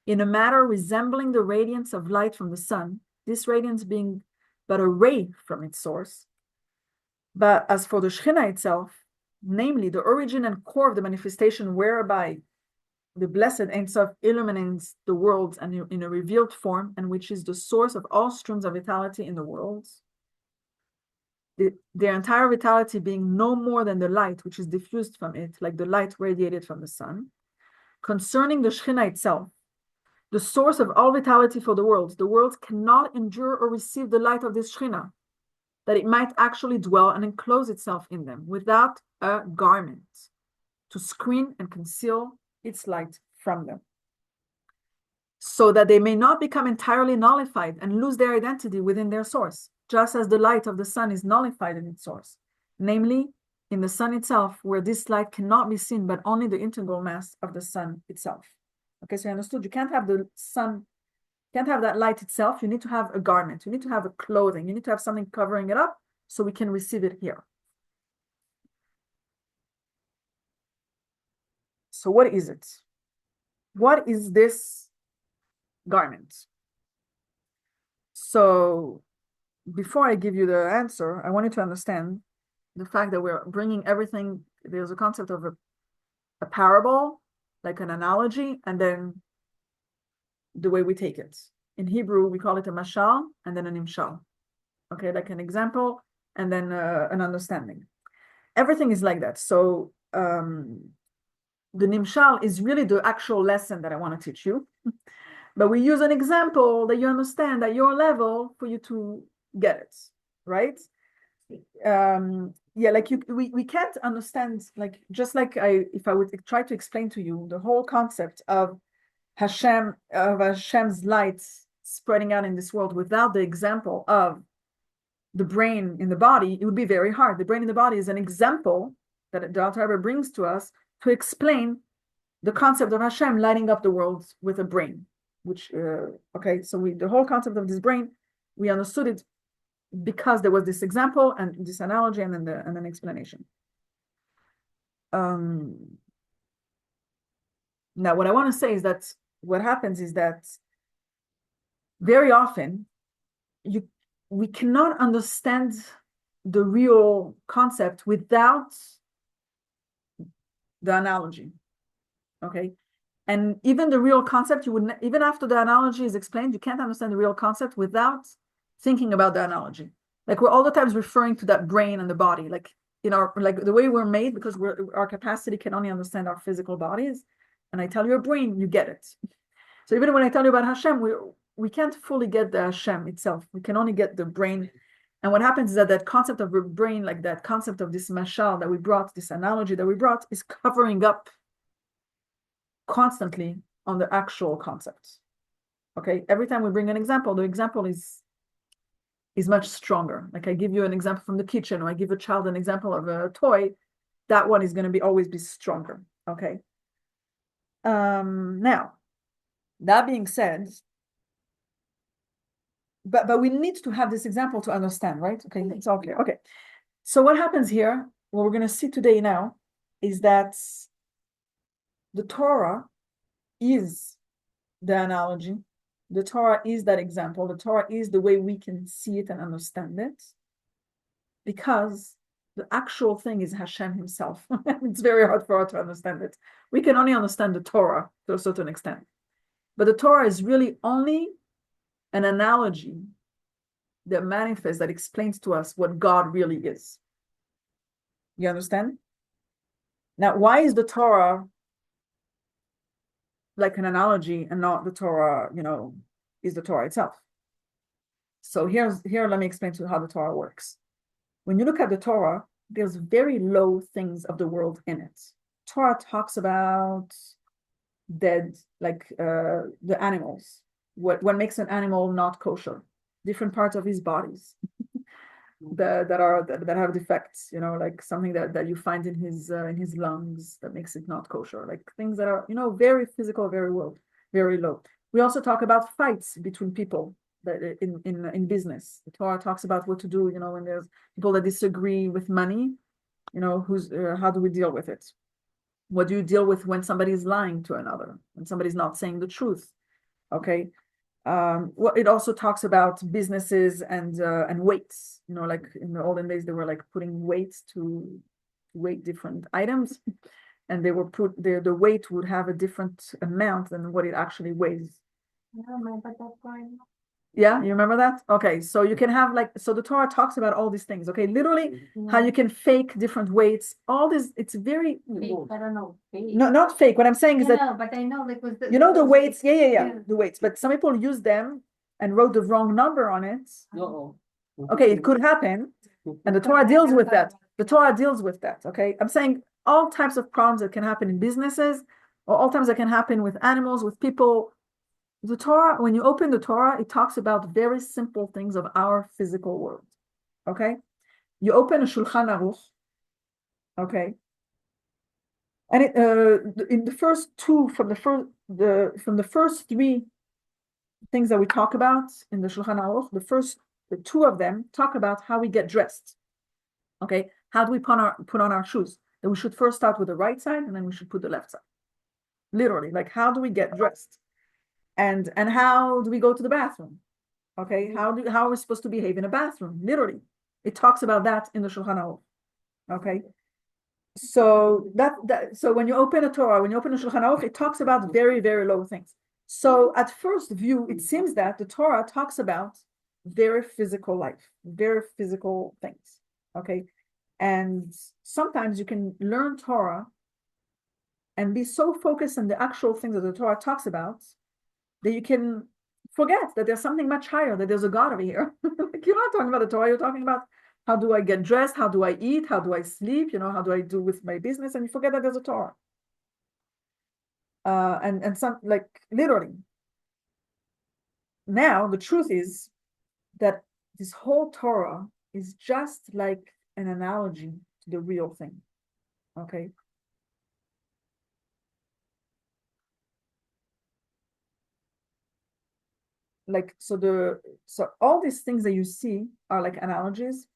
in a manner resembling the radiance of light from the sun, this radiance being but a ray from its source. But as for the Shekhinah itself, namely the origin and core of the manifestation whereby the blessed Ein Sof illuminates the worlds and in a revealed form, and which is the source of all streams of vitality in the worlds, their entire vitality being no more than the light which is diffused from it, like the light radiated from the sun. Concerning the Shekhinah itself, the source of all vitality for the worlds cannot endure or receive the light of this Shekhinah, that it might actually dwell and enclose itself in them without a garment to screen and conceal its light from them, so that they may not become entirely nullified and lose their identity within their source, just as the light of the sun is nullified in its source, namely in the sun itself, where this light cannot be seen but only the integral mass of the sun itself. Okay, so you understood, you can't have the sun, can't have that light itself. You need to have a garment, you need to have a clothing, you need to have something covering it up so we can receive it here. So what is it? What is this garment? So before I give you the answer, I want you to understand the fact that we're bringing everything. There's a concept of a parable, like an analogy, and then the way we take it. In Hebrew, we call it a mashal and then an imshal. Okay, like an example and then an understanding. Everything is like that. So the nimshal is really the actual lesson that I want to teach you. But we use an example that you understand at your level for you to get it, right? Yeah, like we can't understand, like, just like if I would try to explain to you the whole concept of Hashem's light spreading out in this world without the example of the brain in the body, it would be very hard. The brain in the body is an example that the Alter Rebbe brings to us to explain the concept of Hashem lighting up the world with a brain, which, okay, so the whole concept of this brain, we understood it because there was this example and this analogy and then an explanation. Now what I want to say is that what happens is that very often we cannot understand the real concept without the analogy. Okay. And even the real concept, you would even after the analogy is explained, you can't understand the real concept without thinking about the analogy. Like we're all the times referring to that brain and the body, like in our like the way we're made, because our capacity can only understand our physical bodies. And I tell you a brain, you get it. So even when I tell you about Hashem, we can't fully get the Hashem itself. We can only get the brain. And what happens is that that concept of a brain, like that concept of this mashal that we brought, this analogy that we brought, is covering up constantly on the actual concept. Okay, every time we bring an example, the example is much stronger. Like I give you an example from the kitchen, or I give a child an example of a toy, that one is going to be always be stronger. Okay. Now, that being said, but we need to have this example to understand, right? Okay, it's all clear. Okay, so what happens here, what we're going to see today now, is that the Torah is the analogy. The Torah is that example. The Torah is the way we can see it and understand it, because the actual thing is Hashem himself. It's very hard for us to understand it. We can only understand the Torah to a certain extent. But the Torah is really only an analogy that manifests, that explains to us what God really is. You understand? Now, why is the Torah like an analogy and not the Torah, is the Torah itself? So here, let me explain to you how the Torah works. When you look at the Torah, there's very low things of the world in it. Torah talks about dead, like the animals. What makes an animal not kosher? Different parts of his bodies that have defects, like something that you find in his lungs that makes it not kosher, like things that are very physical, very low. We also talk about fights between people that in business. The Torah talks about what to do, when there's people that disagree with money, how do we deal with it? What do you deal with when somebody's lying to another, when somebody's not saying the truth? Okay. Well, it also talks about businesses and weights. Like in the olden days, they were like putting weights to weight different items, and they were the weight would have a different amount than what it actually weighs. I remember that part. Yeah, you remember that? Okay, so you can have so the Torah talks about all these things. Okay, literally how you can fake different weights. All this, it's very Fake, I don't know. Fake. no, not fake. What I'm saying is that No, but I know like was the the weights. Yeah, Yeah. the weights. But some people use them and wrote the wrong number on it. No. Okay, it could happen, and the Torah deals with that. The Torah deals with that. Okay, I'm saying all types of problems that can happen in businesses, or all times that can happen with animals, with people. The Torah, when you open the Torah, it talks about very simple things of our physical world. Okay, you open a Shulchan Aruch. Okay, and in the first two, from the first three things that we talk about in the Shulchan Aruch, the two of them talk about how we get dressed. Okay, how do we put on our shoes? That we should first start with the right side, and then we should put the left side. Literally, like how do we get dressed? And how do we go to the bathroom? Okay, how are we supposed to behave in a bathroom? Literally, it talks about that in the Shulchan Aruch. Okay, so so when you open a Torah, when you open a Shulchan Aruch, it talks about very, very low things. So at first view, it seems that the Torah talks about very physical life, very physical things. Okay, and sometimes you can learn Torah and be so focused on the actual things that the Torah talks about that you can forget that there's something much higher, that there's a God over here. Like you're not talking about the Torah, you're talking about how do I get dressed, how do I eat, how do I sleep, how do I do with my business, and you forget that there's a Torah. And some, like literally. Now the truth is that this whole Torah is just like an analogy to the real thing. Okay. Like so all these things that you see are like analogies,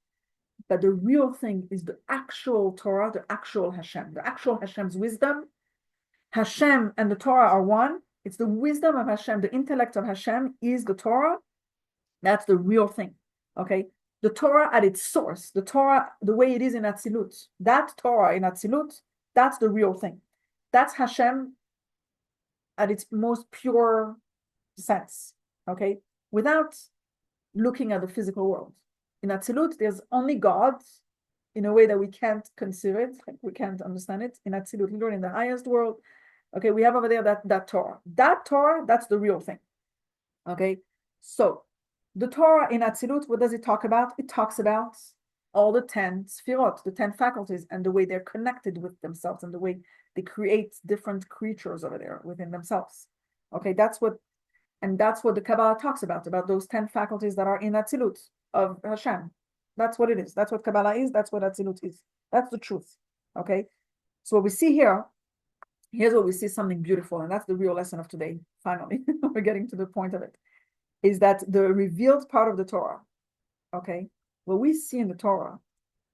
But the real thing is the actual Torah, the actual Hashem, the actual Hashem's wisdom. Hashem and the Torah are one. It's the wisdom of Hashem, the intellect of Hashem is the Torah. That's the real thing. Okay. The Torah at its source, the Torah, the way it is in Atzilut, that Torah in Atzilut, that's the real thing. That's Hashem at its most pure sense. Okay. Without looking at the physical world. In Atzilut, there's only God in a way that we can't conceive it, like we can't understand it. In Atzilut, literally in the highest world. Okay, we have over there that Torah. That Torah, that's the real thing. Okay, so the Torah in Atzilut, what does it talk about? It talks about all the 10 sfirot, the 10 faculties, and the way they're connected with themselves and the way they create different creatures over there within themselves. Okay, that's what the Kabbalah talks about those 10 faculties that are in Atzilut of Hashem. That's what it is. That's what Kabbalah is. That's what Atzilut is. That's the truth. Okay, so what we see here, here's what we see, something beautiful, and that's the real lesson of today. Finally, we're getting to the point of it. Is that the revealed part of the Torah, okay? What we see in the Torah,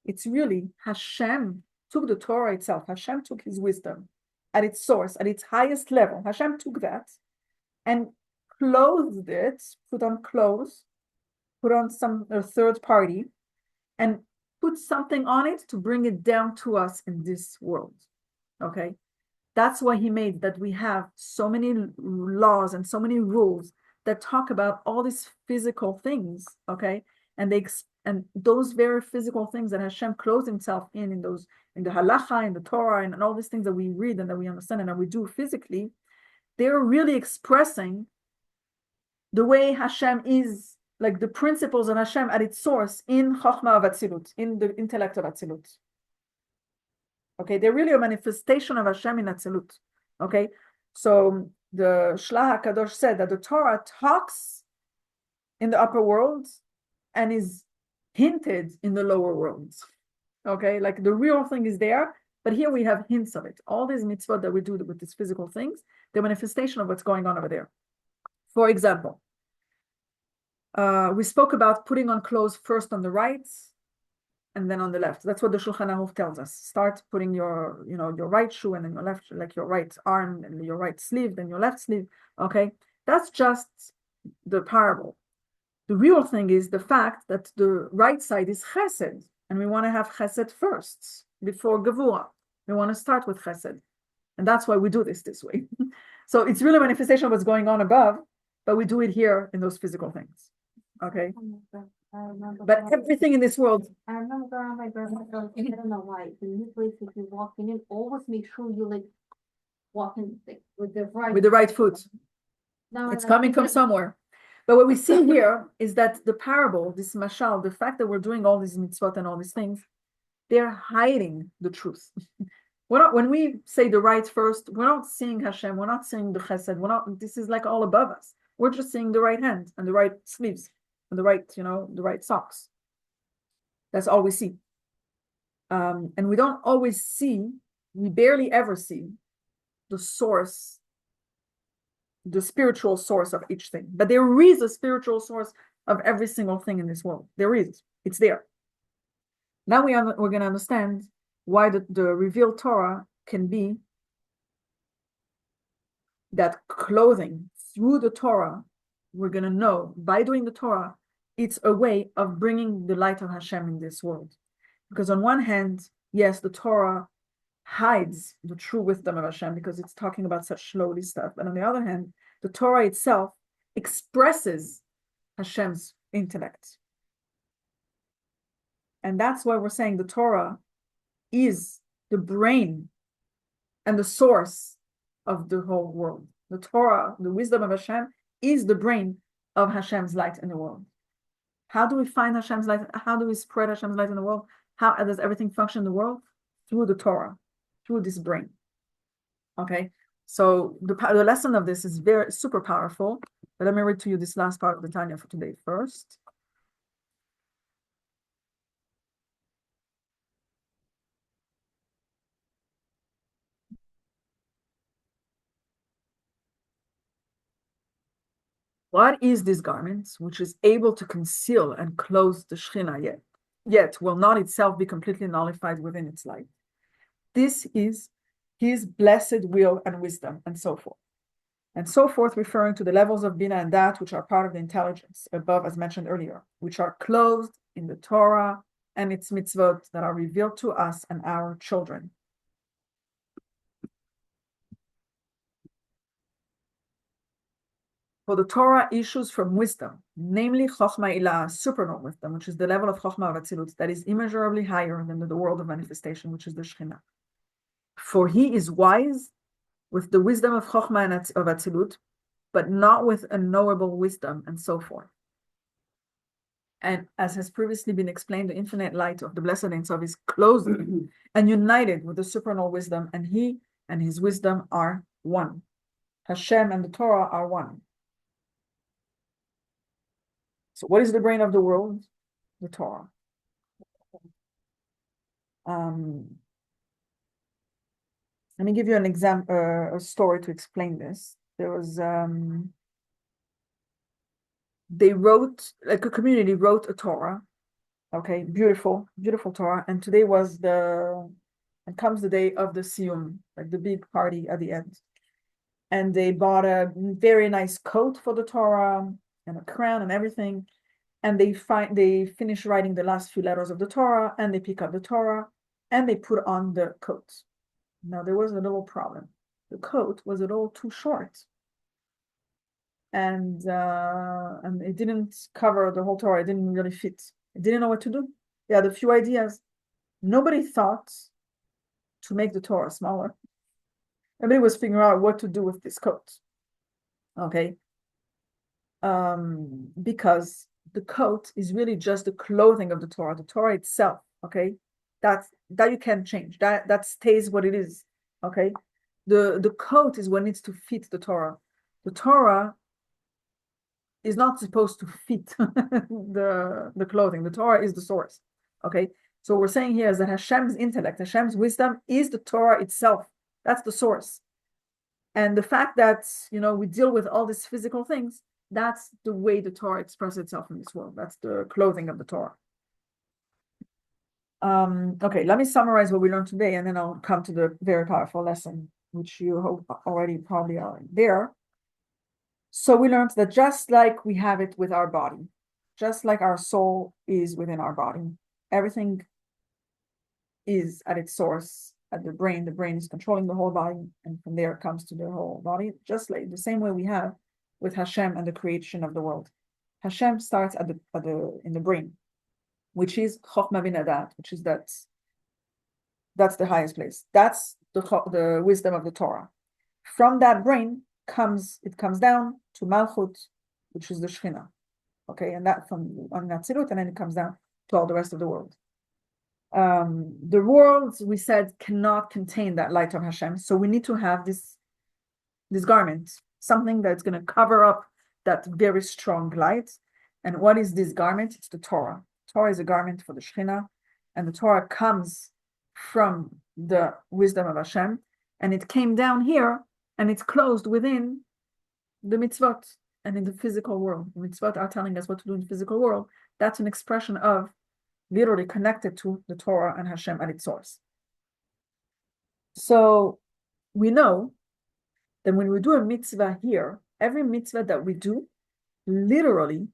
it's really Hashem took the Torah itself. Hashem took his wisdom at its source, at its highest level. Hashem took that and clothed it, put on clothes, put on some third party, and put something on it to bring it down to us in this world, okay? That's why he made that we have so many laws and so many rules that talk about all these physical things, okay? And those very physical things that Hashem clothes himself in the halacha, in the Torah, and all these things that we read and that we understand and that we do physically, they're really expressing the way Hashem is, like the principles of Hashem at its source in Chochmah of Atzilut, in the intellect of Atzilut. Okay, they're really a manifestation of Hashem in Atzilut. Okay, so the Shlach HaKadosh said that the Torah talks in the upper world and is hinted in the lower worlds. Okay, like the real thing is there, but here we have hints of it. All these mitzvot that we do with these physical things, the manifestation of what's going on over there. For example, we spoke about putting on clothes first on the right and then on the left. That's what the Shulchan Aruch tells us. Start putting your right shoe and then your left, like your right arm and your right sleeve, then your left sleeve. Okay, that's just the parable. The real thing is the fact that the right side is chesed, and we want to have chesed first before gevurah. We want to start with chesed, and that's why we do this way. So it's really a manifestation of what's going on above, but we do it here in those physical things. Okay. But everything in this world. I remember my grandmother, I don't know why, the new place if you walk in, always make sure you like walk in with the right foot. No, it's coming from somewhere. But what we see here is that the parable, this mashal, the fact that we're doing all these mitzvot and all these things, they're hiding the truth. When we say the right first, we're not seeing Hashem, we're not seeing the chesed, this is like all above us. We're just seeing the right hand and the right sleeves and the right socks. That's all we see. And we don't always see, we barely ever see the source, the spiritual source of each thing. But there is a spiritual source of every single thing in this world. There is. It's there. Now we're going to understand why the revealed Torah can be that clothing through the Torah. We're going to know by doing the Torah, it's a way of bringing the light of Hashem in this world. Because on one hand, yes, the Torah hides the true wisdom of Hashem because it's talking about such lowly stuff. But on the other hand, the Torah itself expresses Hashem's intellect. And that's why we're saying the Torah is the brain and the source of the whole world. The Torah, the wisdom of Hashem, is the brain of Hashem's light in the world. How do we find Hashem's light? How do we spread Hashem's light in the world? How does everything function in the world? Through the Torah, through this brain. Okay, so the lesson of this is super powerful. But let me read to you this last part of the Tanya for today first. What is this garment which is able to conceal and close the Shekhinah yet? yet will not itself be completely nullified within its light. This is his blessed will and wisdom, and so forth. And so forth, referring to the levels of Bina and that which are part of the intelligence above, as mentioned earlier, which are clothed in the Torah and its mitzvot that are revealed to us and our children. For the Torah issues from wisdom, namely Chochmah Ilah, supernal wisdom, which is the level of Chochmah of Atzilut, that is immeasurably higher than the world of manifestation, which is the Shekhinah. For he is wise with the wisdom of Chochmah and of Atzilut, but not with unknowable wisdom, and so forth. And as has previously been explained, the infinite light of the Blessed Ein Sof is closed and united with the supernal wisdom, and he and his wisdom are one. Hashem and the Torah are one. So what is the brain of the world? The Torah. Let me give you an example, a story to explain this. There was, they wrote, like a community wrote a Torah. Okay, beautiful, beautiful Torah. And today was and comes the day of the Siyum, like the big party at the end. And they bought a very nice coat for the Torah and a crown and everything. And they finish writing the last few letters of the Torah, and they pick up the Torah and they put on the coat. Now there was a little problem. The coat was a little too short. And it didn't cover the whole Torah. It didn't really fit. It didn't know what to do. They had a few ideas. Nobody thought to make the Torah smaller. Everybody was figuring out what to do with this coat. Okay. Because the coat is really just the clothing of the Torah itself. Okay. That you can't change. That stays what it is. Okay. The coat is what needs to fit the Torah. The Torah is not supposed to fit the clothing. The Torah is the source. Okay. So what we're saying here is that Hashem's intellect, Hashem's wisdom is the Torah itself. That's the source. And the fact that, we deal with all these physical things, that's the way the Torah expresses itself in this world. That's the clothing of the Torah. Okay, let me summarize what we learned today, and then I'll come to the very powerful lesson, which you hope already probably are there. So we learned that just like we have it with our body, just like our soul is within our body, everything is at its source, at the brain. The brain is controlling the whole body, and from there it comes to the whole body, just like the same way we have with Hashem and the creation of the world. Hashem starts in the brain, which is Chochmah Bina Dat, which is that's the highest place. That's the wisdom of the Torah. From that brain comes down to Malchut, which is the Shekhinah. Okay, and that from on Natzirut, and then it comes down to all the rest of the world. The world, we said, cannot contain that light of Hashem, so we need to have this garment, something that's going to cover up that very strong light. And what is this garment? It's the Torah. Torah is a garment for the Shekhinah, and the Torah comes from the wisdom of Hashem, and it came down here, and it's closed within the mitzvot and in the physical world. The mitzvot are telling us what to do in the physical world. That's an expression of literally connected to the Torah and Hashem at its source. So we know that when we do a mitzvah here, every mitzvah that we do literally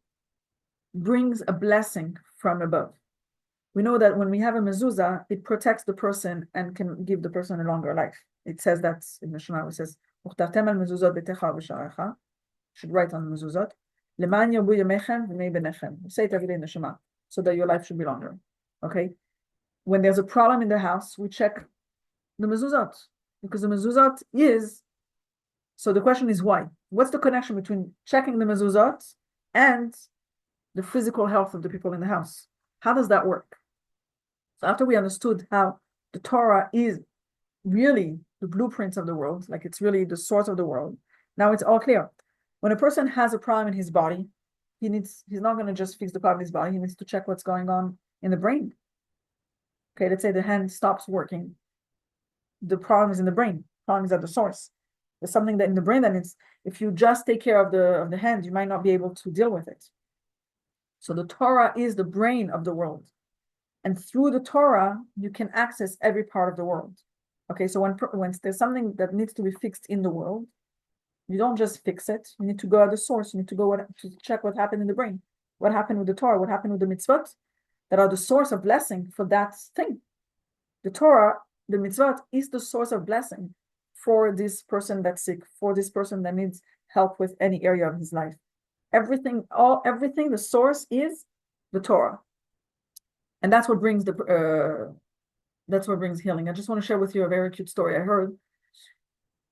brings a blessing from above. We know that when we have a mezuzah, it protects the person and can give the person a longer life. It says that in the Shema, it says, "Uchtartem al mezuzot betecha v'sharecha." Should write on the mezuzot. Leman yarbu yamechem v'mei benechem. Say it every day in the Shema, so that your life should be longer. Okay? When there's a problem in the house, we check the mezuzot, because the mezuzot is, so the question is why? What's the connection between checking the mezuzot and the physical health of the people in the house? How does that work? So after we understood how the Torah is really the blueprints of the world, like it's really the source of the world, now it's all clear. When a person has a problem in his body, he's not going to just fix the problem in his body. He needs to check what's going on in the brain. Okay, let's say the hand stops working. The problem is in the brain. The problem is at the source. There's something that in the brain that it's, if you just take care of the hand, you might not be able to deal with it. So the Torah is the brain of the world. And through the Torah, you can access every part of the world. Okay, so when there's something that needs to be fixed in the world, you don't just fix it. You need to go at the source. You need to go to check what happened in the brain, what happened with the Torah, what happened with the mitzvot that are the source of blessing for that thing. The Torah, the mitzvot, is the source of blessing for this person that's sick, for this person that needs help with any area of his life. Everything, the source is the Torah, and that's what brings healing. I just want to share with you a very cute story I heard.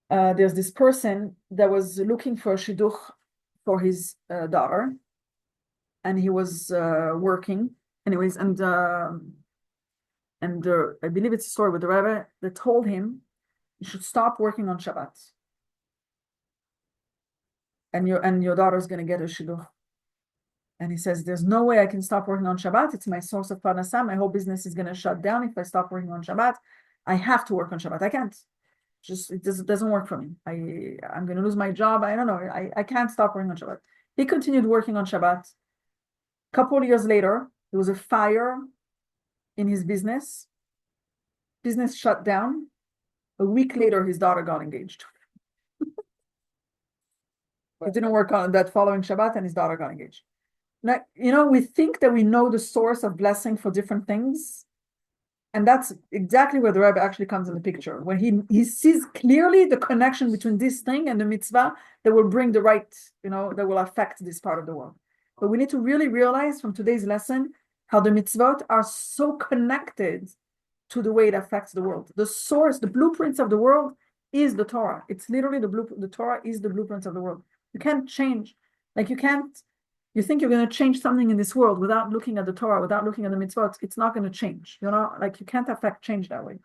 There's this person that was looking for a shidduch for his daughter, and he was working, anyways, and I believe it's a story with the Rebbe that told him you should stop working on Shabbat, and your daughter's going to get a shidduch. And he says, there's no way I can stop working on Shabbat. It's my source of parnasah. My whole business is going to shut down if I stop working on Shabbat. I have to work on Shabbat. I can't. It doesn't work for me. I'm going to lose my job. I don't know. I can't stop working on Shabbat. He continued working on Shabbat. A couple of years later, there was a fire in his business. Business shut down. A week later, his daughter got engaged. He didn't work on that following Shabbat, and his daughter got engaged. Now, we think that we know the source of blessing for different things. And that's exactly where the Rebbe actually comes in the picture. When he sees clearly the connection between this thing and the mitzvah that will bring the right, that will affect this part of the world. But we need to really realize from today's lesson how the mitzvot are so connected to the way it affects the world. The source, the blueprints of the world is the Torah. It's literally the Torah is the blueprints of the world. You can't change, you think you're going to change something in this world without looking at the Torah, without looking at the mitzvot, it's not going to change. You can't affect change that way.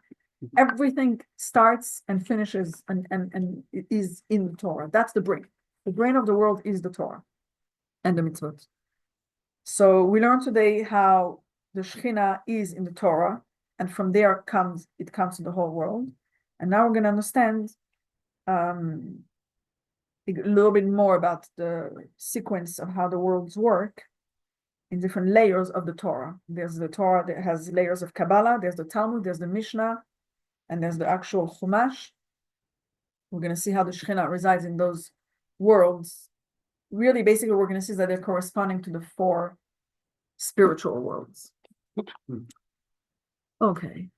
Everything starts and finishes and it is in the Torah. That's the brain. The brain of the world is the Torah and the mitzvot. So we learned today how the Shekhinah is in the Torah, and from there it comes to the whole world. And now we're going to understand a little bit more about the sequence of how the worlds work in different layers of the Torah. There's the Torah that has layers of Kabbalah, there's the Talmud, there's the Mishnah, and there's the actual Chumash. We're going to see how the Shekhinah resides in those worlds. Really, basically, we're going to see that they're corresponding to the 4 spiritual worlds. Okay.